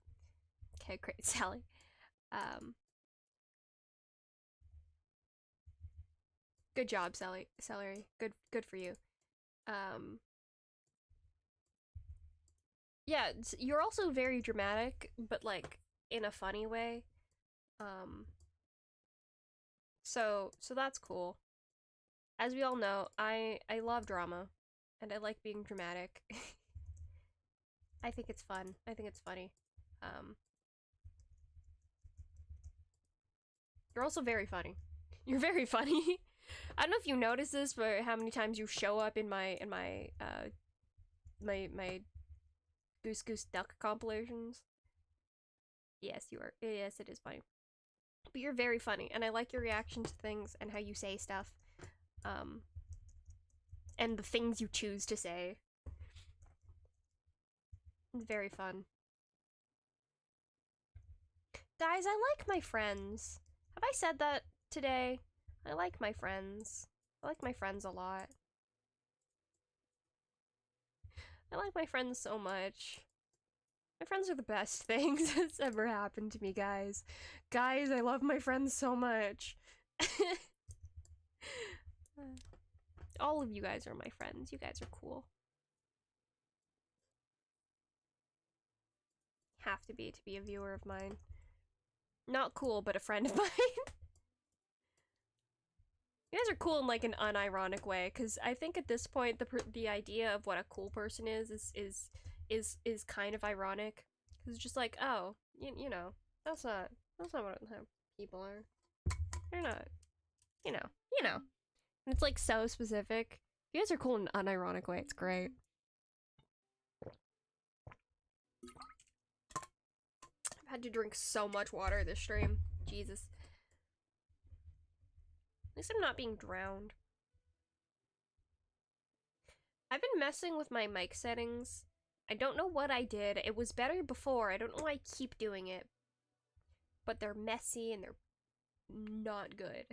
Okay, great, Sally. Good job, Celery. Good for you. Yeah, you're also very dramatic, but like in a funny way. So that's cool. As we all know, I love drama, and I like being dramatic. I think it's fun. I think it's funny. You're also very funny. You're very funny. I don't know if you noticed this, but how many times you show up in my Goose Goose Duck compilations. Yes, you are. Yes, it is funny. But you're very funny, and I like your reaction to things and how you say stuff. And the things you choose to say. It's very fun. Guys, I like my friends. Have I said that today? I like my friends. I like my friends a lot. I like my friends so much. My friends are the best things that's ever happened to me, guys. Guys, I love my friends so much. All of you guys are my friends. You guys are cool. Have to be a viewer of mine. Not cool, but a friend of mine. You guys are cool in like an unironic way, because I think at this point the idea of what a cool person is kind of ironic. Because it's just like, oh, you know, that's not what people are. They're not, you know. And it's like so specific. You guys are cool in an unironic way. It's great. I've had to drink so much water this stream. Jesus. At least I'm not being drowned. I've been messing with my mic settings. I don't know what I did. It was better before. I don't know why I keep doing it. But they're messy and they're not good.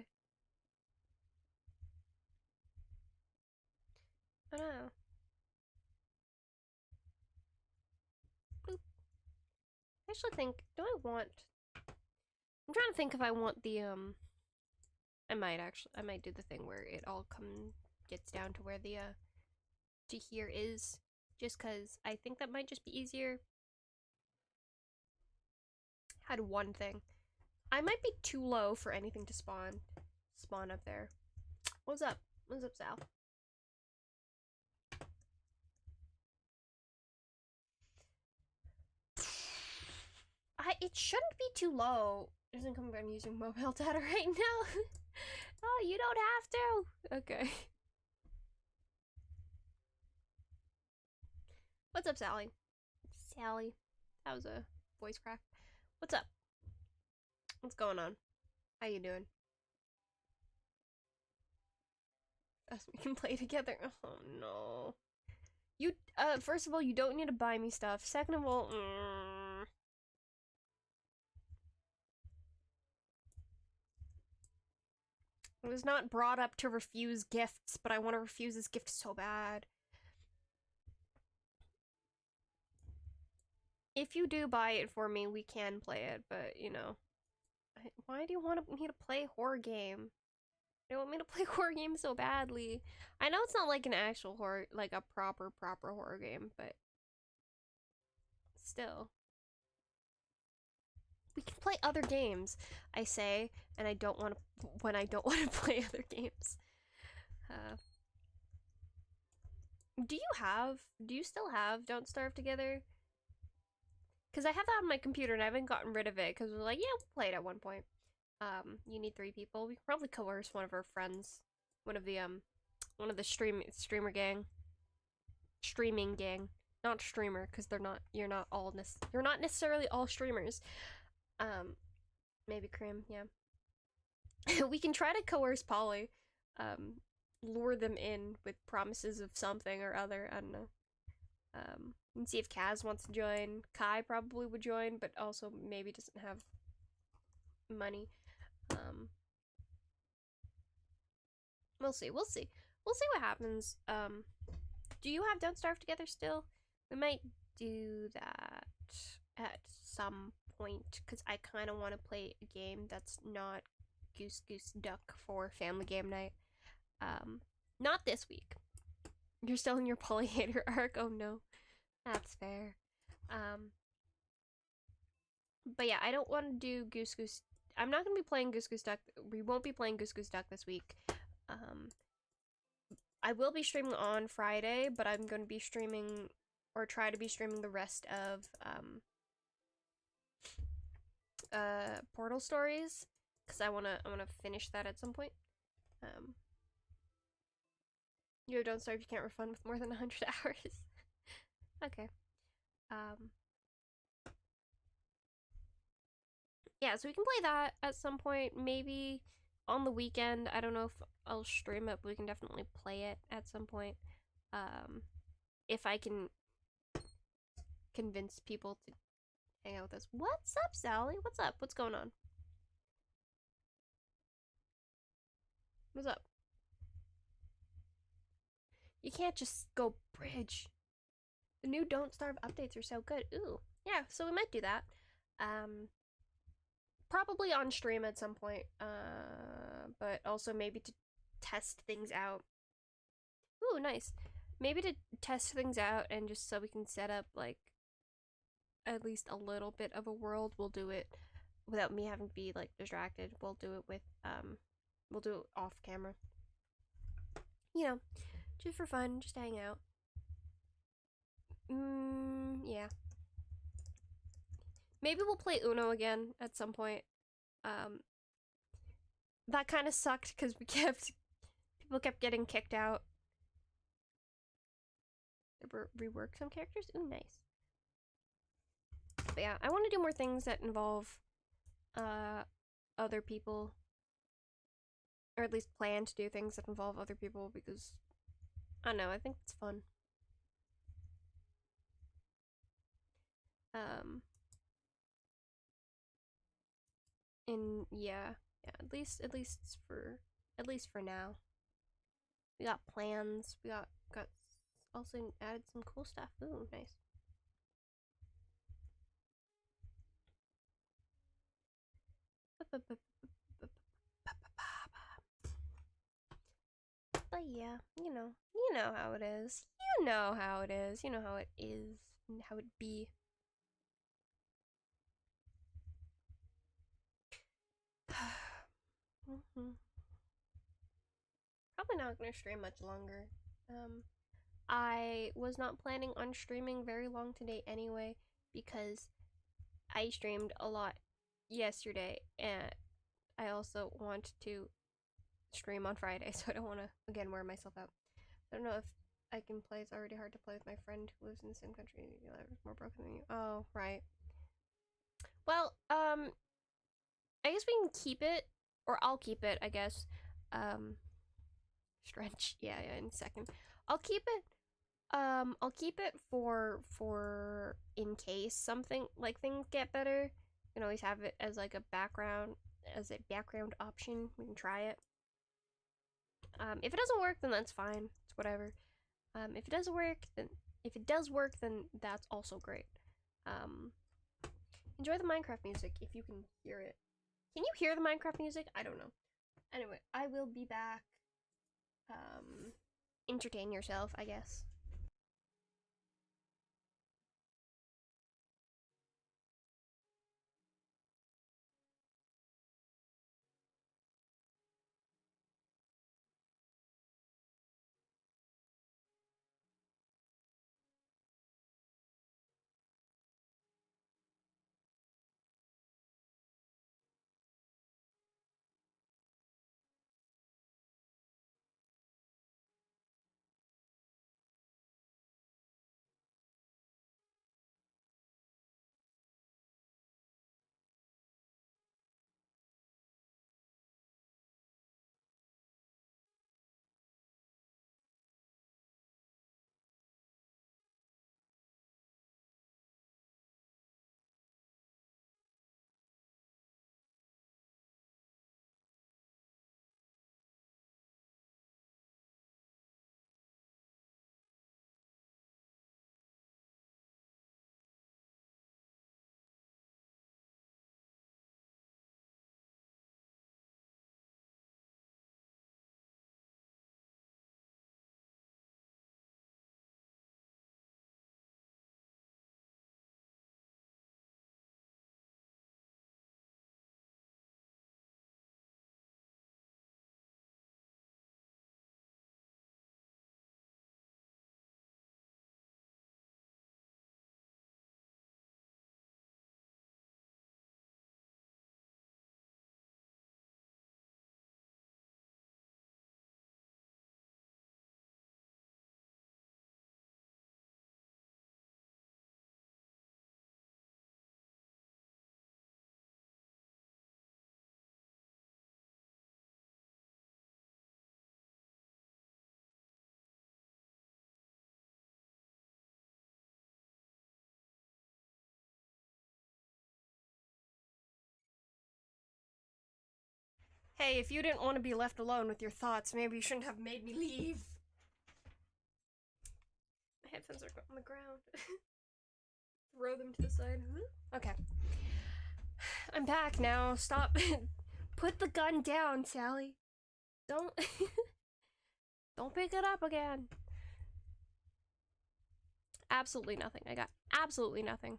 I don't know. Boop. I actually think, do I want... I'm trying to think if I want the, I might do the thing where it all gets down to where the, to here is. Just cause I think that might just be easier. Had one thing. I might be too low for anything to spawn up there. What's up? What's up, Sal? It shouldn't be too low. It doesn't come from using mobile data right now. Oh, you don't have to. Okay. What's up, Sally? Sally. That was a voice crack. What's up? What's going on? How you doing? Us, we can play together. Oh no. You, first of all, you don't need to buy me stuff. Second of all, I was not brought up to refuse gifts, but I want to refuse this gift so bad. If you do buy it for me, we can play it, but, you know. Why do you want me to play a horror game? You want me to play a horror game so badly? I know it's not like an actual horror, like a proper horror game, but still. We can play other games, I say, and I don't want to, when I don't want to play other games. Do you still have Don't Starve Together? Because I have that on my computer and I haven't gotten rid of it because we're like, yeah, we'll play it at one point. You need 3 people. We can probably coerce one of our friends. One of the streaming gang. Not streamer, because you're not necessarily all streamers. Maybe Cream, yeah. We can try to coerce Polly. Lure them in with promises of something or other, I don't know. And see if Kaz wants to join. Kai probably would join, but also maybe doesn't have money. We'll see. We'll see what happens. Do you have Don't Starve Together still? We might do that at some point, because I kind of want to play a game that's not Goose Goose Duck for family game night. Not this week. You're still in your polyhater arc? Oh no. That's fair. But yeah, I don't want to do Goose Goose. I'm not going to be playing Goose Goose Duck. We won't be playing Goose Goose Duck this week. I will be streaming on Friday, but I'm going to be streaming, or try to be streaming, the rest of Portal Stories, because I wanna finish that at some point. You Don't Starve, you can't refund with more than 100 hours. Okay. Yeah, so we can play that at some point, maybe on the weekend. I don't know if I'll stream it, but we can definitely play it at some point. If I can convince people to hang out with us. What's up, Sally? What's up? What's going on? What's up? You can't just go bridge. The new Don't Starve updates are so good. Ooh, yeah, so we might do that. Probably on stream at some point. But also maybe to test things out. Ooh, nice. Maybe to test things out and just so we can set up, like, at least a little bit of a world. We'll do it without me having to be, like, distracted. We'll do it with, we'll do it off camera. You know, just for fun, just to hang out. Yeah. Maybe we'll play Uno again at some point. That kind of sucked because people kept getting kicked out. Rework some characters? Ooh, nice. But yeah, I want to do more things that involve other people. Or at least plan to do things that involve other people, because I don't know, I think it's fun. And yeah, Yeah, at least for now. We got plans. We got also added some cool stuff. Ooh, nice. But yeah, you know how it is. You know how it is. You know how it is and how it be. Probably not gonna stream much longer. I was not planning on streaming very long today anyway because I streamed a lot yesterday and I also want to stream on Friday, so I don't want to again wear myself out. I don't know if I can play. It's already hard to play with my friend who lives in the same country. It's more broken than you. Oh, right. Well, I guess we can keep it, or I'll keep it. I guess. Stretch. Yeah, in a second. I'll keep it. I'll keep it for in case something like things get better. You can always have it as like a background option. We can try it. If it doesn't work, then that's fine. It's whatever. If it does work, then that's also great. Enjoy the Minecraft music if you can hear it. Can you hear the Minecraft music? I don't know. Anyway, I will be back. Entertain yourself, I guess. Hey, if you didn't want to be left alone with your thoughts, maybe you shouldn't have made me leave. My headphones are on the ground. Throw them to the side. Okay. I'm back now. Stop. Put the gun down, Sally. Don't. Don't pick it up again. Absolutely nothing. I got absolutely nothing.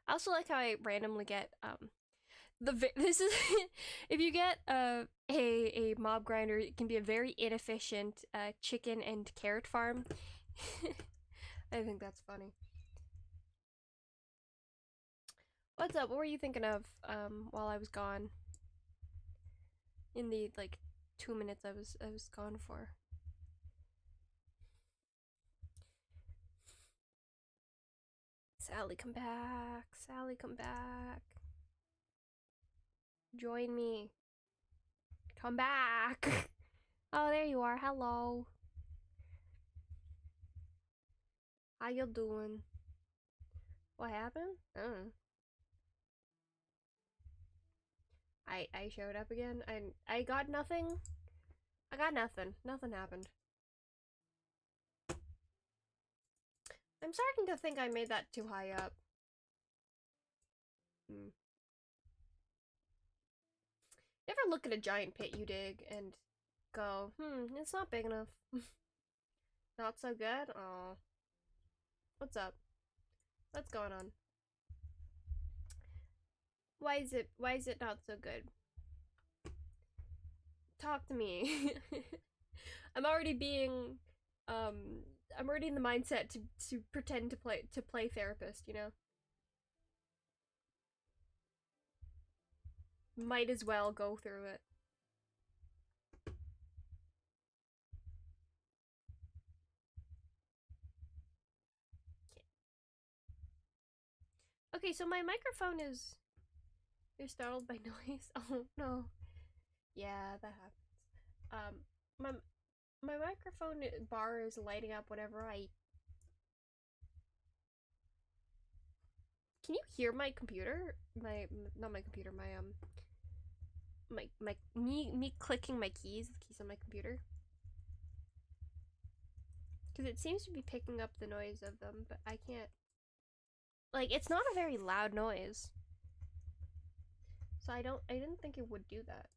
I also like how I randomly get this is if you get a mob grinder, it can be a very inefficient chicken and carrot farm. I think that's funny. What's up? What were you thinking of while I was gone? In the like 2 minutes I was gone for. Sally, come back. Sally, come back. Join me. Come back. Oh, there you are. Hello. How you doing? What happened? I showed up again. I got nothing. I got nothing. Nothing happened. I'm starting to think I made that too high up. Never look at a giant pit you dig and go, it's not big enough. Not so good? Oh. What's up? What's going on? Why is it not so good? Talk to me. I'm already being I'm already in the mindset to pretend to play therapist, you know? Might as well go through it. Okay, so my microphone is... You're startled by noise? Oh, no. Yeah, that happens. My microphone bar is lighting up whenever I... Can you hear my computer? Not my computer, me clicking my keys, the keys on my computer? Because it seems to be picking up the noise of them, but I can't... Like, it's not a very loud noise. So I didn't think it would do that.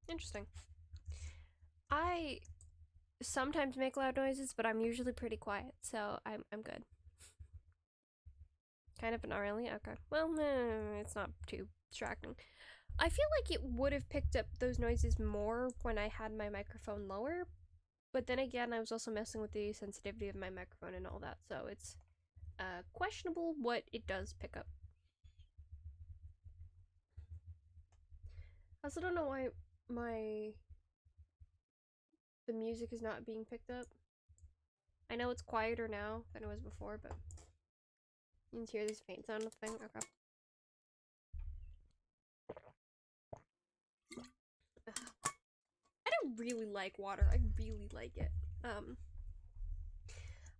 Interesting. I sometimes make loud noises, but I'm usually pretty quiet, so I'm good. Kind of, but not really? Okay. Well, it's not too distracting. I feel like it would have picked up those noises more when I had my microphone lower, but then again, I was also messing with the sensitivity of my microphone and all that, so it's questionable what it does pick up. I also don't know why the music is not being picked up. I know it's quieter now than it was before, but you can hear this faint sound thing. Okay. I don't really like water. I really like it.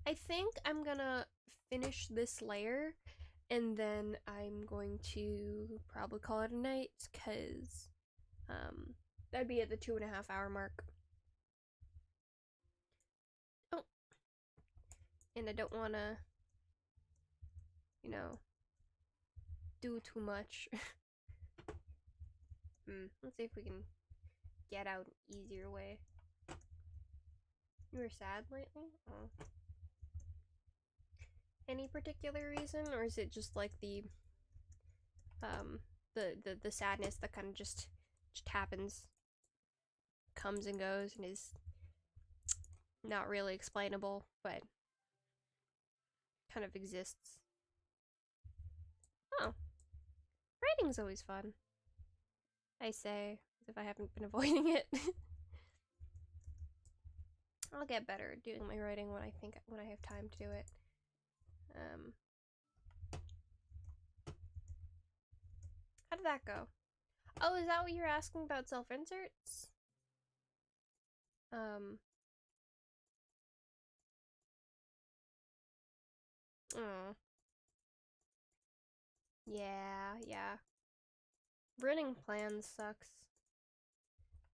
I think I'm gonna finish this layer and then I'm going to probably call it a night because that'd be at the 2.5 hour mark. Oh. And I don't wanna, you know, do too much. Let's see if we can get out an easier way. You were sad lately? Oh. Any particular reason, or is it just like the sadness that kind of just happens, comes and goes, and is not really explainable, but kind of exists? Oh, writing's always fun. I say, as if I haven't been avoiding it. I'll get better at doing my writing when I have time to do it. How did that go? Oh, is that what you're asking about self-inserts? Oh. Yeah. Running plans sucks.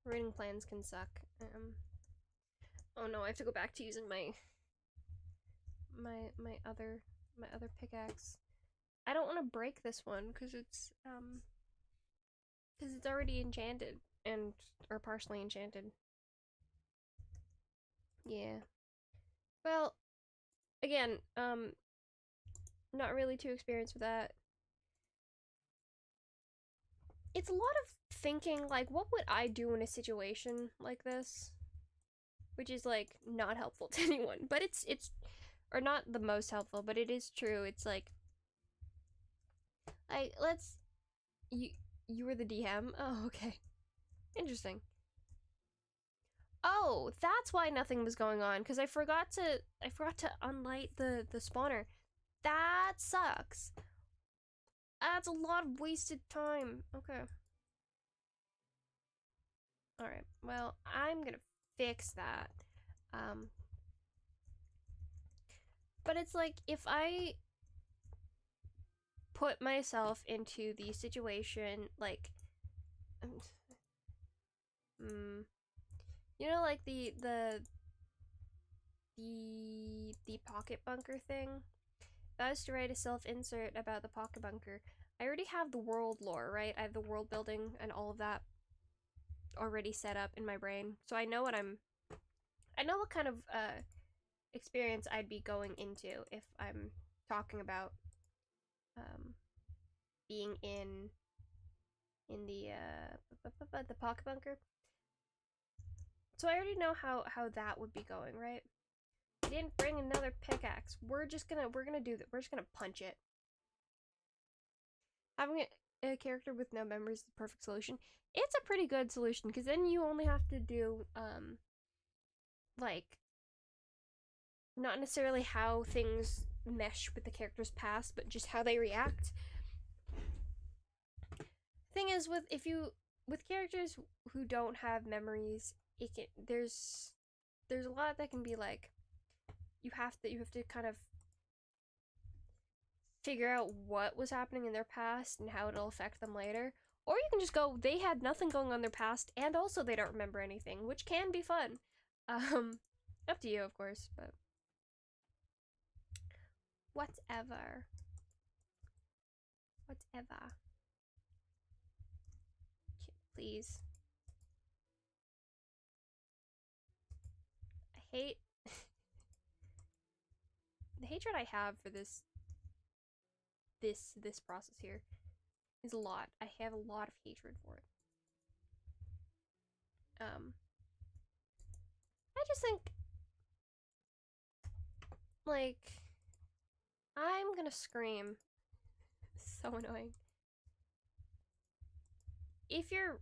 Running plans can suck. Oh no, I have to go back to using my other pickaxe. I don't want to break this one because it's already enchanted or partially enchanted. Yeah. Well, again, not really too experienced with that. It's a lot of thinking, like, what would I do in a situation like this? Which is, like, not helpful to anyone. But it's or not the most helpful, but it is true. It's like, you were the DM? Oh, okay. Interesting. Oh, that's why nothing was going on, because I forgot to unlight the spawner. That sucks. That's a lot of wasted time. Okay. Alright, well, I'm gonna fix that. But it's like, if I put myself into the situation, like, you know, like the pocket bunker thing. If I was to write a self-insert about the pocket bunker, I already have the world lore, right? I have the world building and all of that already set up in my brain, so I know what kind of experience I'd be going into if I'm talking about being in the pocket bunker. So I already know how that would be going, right? I didn't bring another pickaxe. We're gonna do that. We're just gonna punch it. Having a character with no memories is the perfect solution. It's a pretty good solution because then you only have to do like not necessarily how things mesh with the character's past, but just how they react. Thing is, with characters who don't have memories, there's a lot that can be like you have to kind of figure out what was happening in their past and how it'll affect them later. Or you can just go, they had nothing going on in their past, and also they don't remember anything, which can be fun. Up to you, of course, but whatever. Please. I hate the hatred I have for this process here is a lot. I have a lot of hatred for it. I just think, like, I'm gonna scream. So annoying. If you're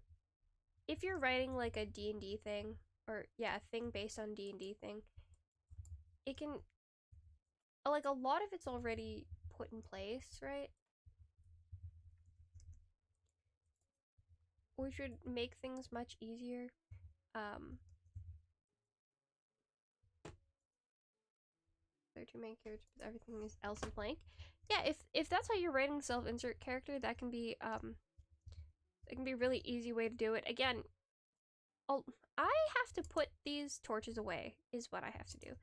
writing like a D&D thing, or yeah, a thing based on D&D thing, it can, like, a lot of it's already put in place, right? Which would make things much easier. 32 main characters, everything is else in blank. Yeah, if that's how you're writing self-insert character, that can be a really easy way to do it. Again, I have to put these torches away, is what I have to do.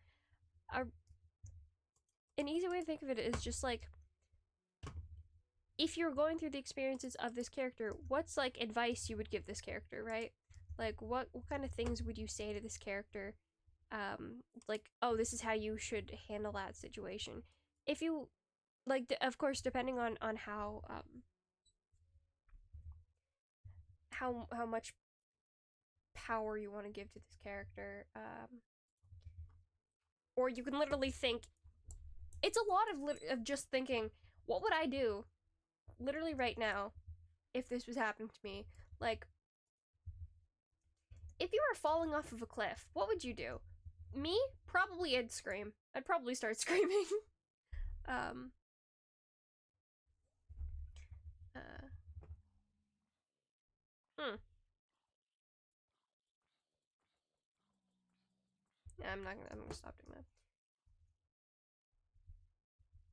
An easy way to think of it is just like, if you're going through the experiences of this character, what's like advice you would give this character, right? Like what kind of things would you say to this character? Like, oh, this is how you should handle that situation. If you like, of course, depending on how much power you want to give to this character, or you can literally think. It's a lot of just thinking, what would I do, literally right now, if this was happening to me? Like, if you were falling off of a cliff, what would you do? Me? Probably I'd scream. I'd probably start screaming. Yeah, I'm gonna stop doing that.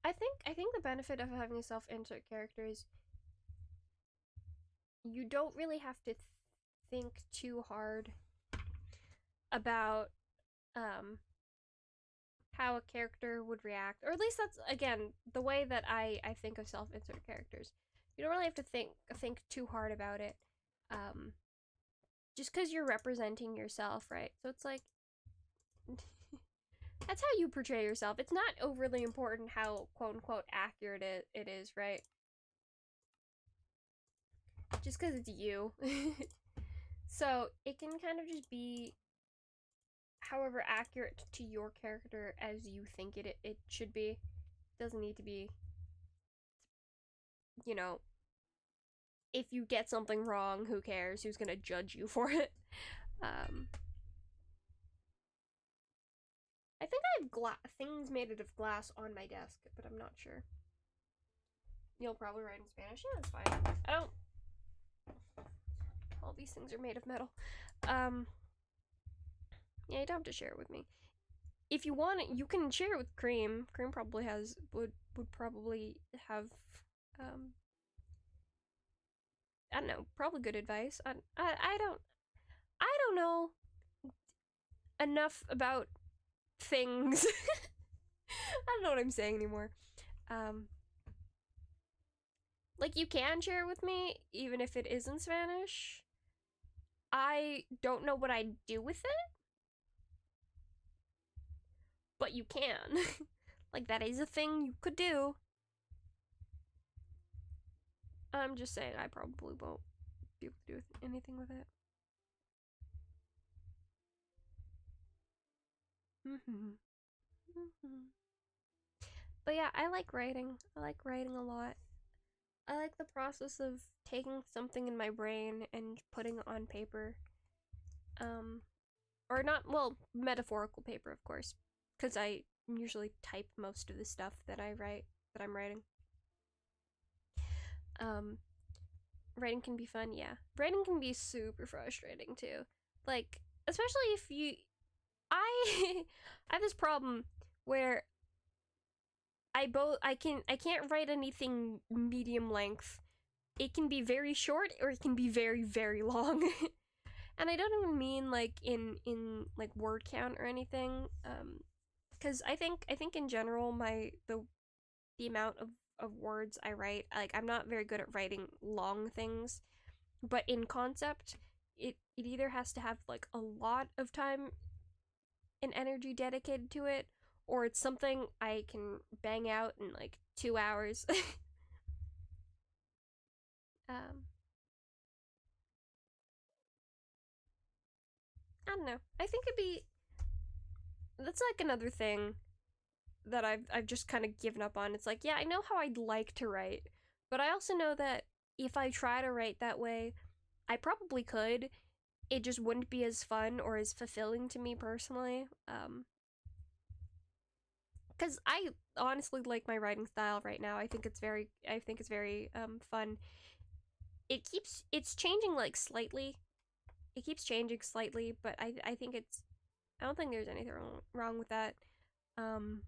I think the benefit of having a self-insert character is you don't really have to think too hard about how a character would react, or at least that's, again, the way that I think of self-insert characters. You don't really have to think too hard about it, just because you're representing yourself, right? So it's like that's how you portray yourself. It's not overly important how quote-unquote accurate it is, right? Just because it's you. So it can kind of just be however accurate to your character as you think it should be. It doesn't need to be, you know, if you get something wrong, who cares? Who's gonna judge you for it? I think I have things made out of glass on my desk, but I'm not sure. You'll probably write in Spanish. Yeah, that's fine. I don't. All these things are made of metal. Yeah, you don't have to share it with me. If you want it, you can share it with Cream. Cream probably would probably have Um, I don't know, probably good advice. I don't know enough about things. I don't know what I'm saying anymore. Um, like you can share with me even if it is in Spanish. I don't know what I'd do with it, but you can. Like that is a thing you could do. I'm just saying I probably won't be able to do anything with it. Mm-hmm. Mm-hmm. But yeah, I like writing. I like writing a lot. I like the process of taking something in my brain and putting it on paper. Um, or not, well, metaphorical paper, of course, because I usually type most of the stuff that I'm writing. Um, Writing can be fun, yeah. Writing can be super frustrating too. Like, especially if you, I, I have this problem where I can't write anything medium length. It can be very short or it can be very very long. And I don't even mean like in like word count or anything. Cuz I think in general the amount of words I write, like I'm not very good at writing long things, but in concept it either has to have like a lot of time and energy dedicated to it, or it's something I can bang out in like 2 hours. um, I don't know. I think it'd be that's like another thing that I've just kind of given up on. It's like, yeah, I know how I'd like to write, but I also know that if I try to write that way, I probably could. It just wouldn't be as fun or as fulfilling to me personally. Because I honestly like my writing style right now. I think it's very fun. It's changing like slightly. It keeps changing slightly, but I think it's I don't think there's anything wrong with that. Um,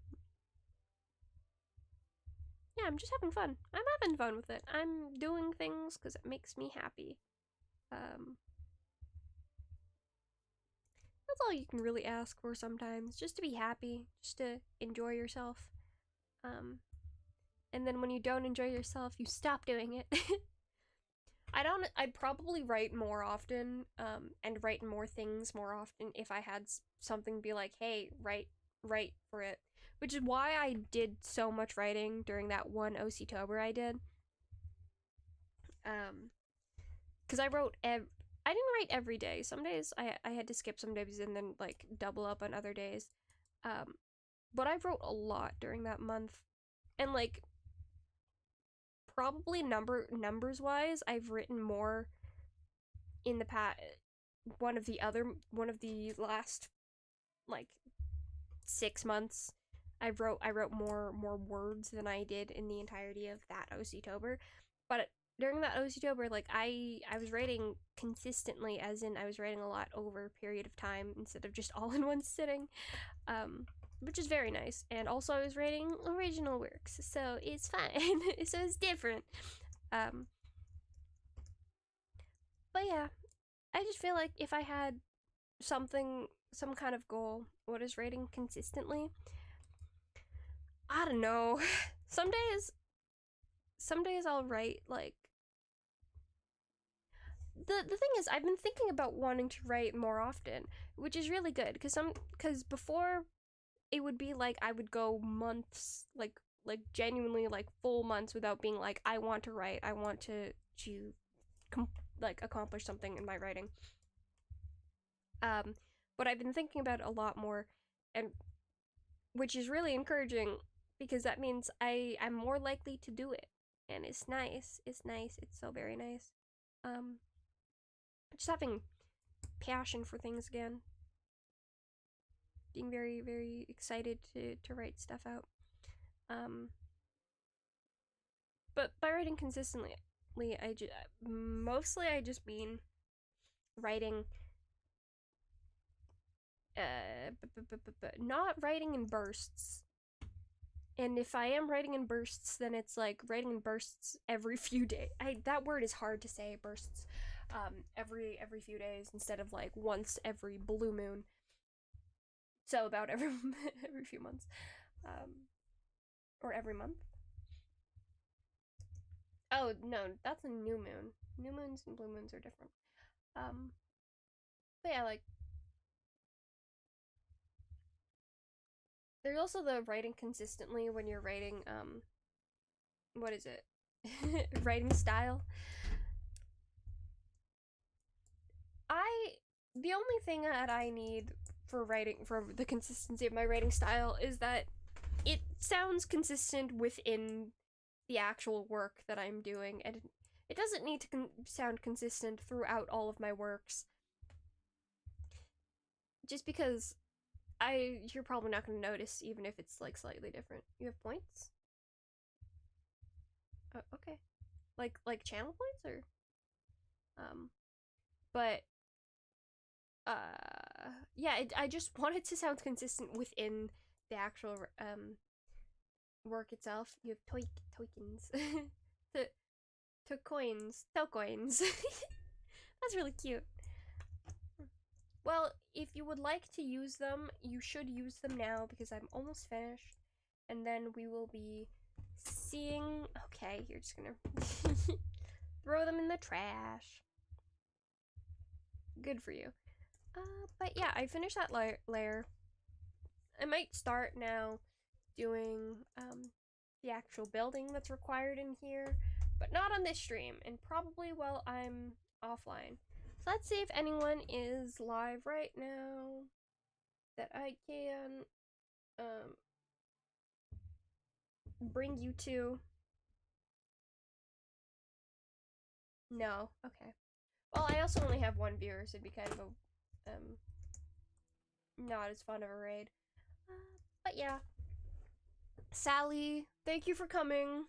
yeah, I'm just having fun. I'm having fun with it. I'm doing things because it makes me happy. Um, that's all you can really ask for sometimes, just to be happy, just to enjoy yourself. Um, and then when you don't enjoy yourself, you stop doing it. I'd probably write more often, and write more things more often if I had something be like, hey, write for it. Which is why I did so much writing during that one OC-tober I did. Because I didn't write every day. Some days I had to skip some days and then like double up on other days. Um, but I wrote a lot during that month, and like probably numbers wise, I've written more in the past one of the last like 6 months. I wrote more words than I did in the entirety of that OC-tober. But during that OC-tober, like I was writing consistently, as in I was writing a lot over a period of time instead of just all in one sitting. Which is very nice. And also I was writing original works, so it's fine. So it's different. Um but yeah, I just feel like if I had some kind of goal, what is writing consistently? I don't know. Some days I'll write like the thing is I've been thinking about wanting to write more often, which is really good because before it would be like I would go months like genuinely like full months without being like I want to write. I want to like accomplish something in my writing. Um but I've been thinking about it a lot more, and which is really encouraging because that means I'm more likely to do it, and it's nice. It's nice. It's so very nice. Um, just having passion for things again, being very very excited to write stuff out. Um, but by writing consistently, I just mean writing. Not writing in bursts And if I am writing in bursts, then it's like writing in bursts every few days. That word is hard to say, bursts. Every few days instead of like once every blue moon. So about every every few months, or every month. Oh no, that's a new moon. New moons and blue moons are different. But yeah, like there's also the writing consistently when you're writing what is it? Writing style. The only thing that I need for writing for the consistency of my writing style is that it sounds consistent within the actual work that I'm doing, and it doesn't need to sound consistent throughout all of my works. Just because you're probably not going to notice even if it's like slightly different. You have points? Okay. Like channel points or but yeah, I just want it to sound consistent within the actual work itself. You have tokens. to coins. That's really cute. Well, if you would like to use them, you should use them now because I'm almost finished. And then we will be seeing... Okay, you're just gonna throw them in the trash. Good for you. But yeah, I finished that layer. I might start now doing the actual building that's required in here, but not on this stream, and probably while I'm offline. So let's see if anyone is live right now that I can bring you to. No, okay. Well, I also only have one viewer, so it'd be kind of a not as fun of a raid. But yeah, Sally, thank you for coming.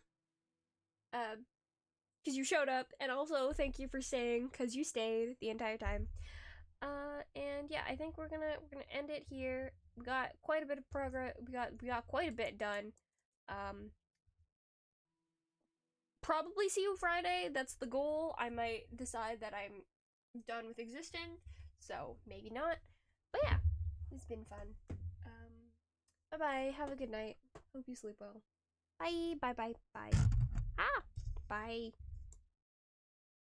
Because you showed up, and also thank you for staying, because you stayed the entire time. And yeah, I think we're gonna end it here. We got quite a bit of progress. We got quite a bit done. Probably see you Friday. That's the goal. I might decide that I'm done with existing, so maybe not. But yeah, it's been fun. Bye bye. Have a good night. Hope you sleep well. Bye. Bye. Bye. Bye. Ah. Bye.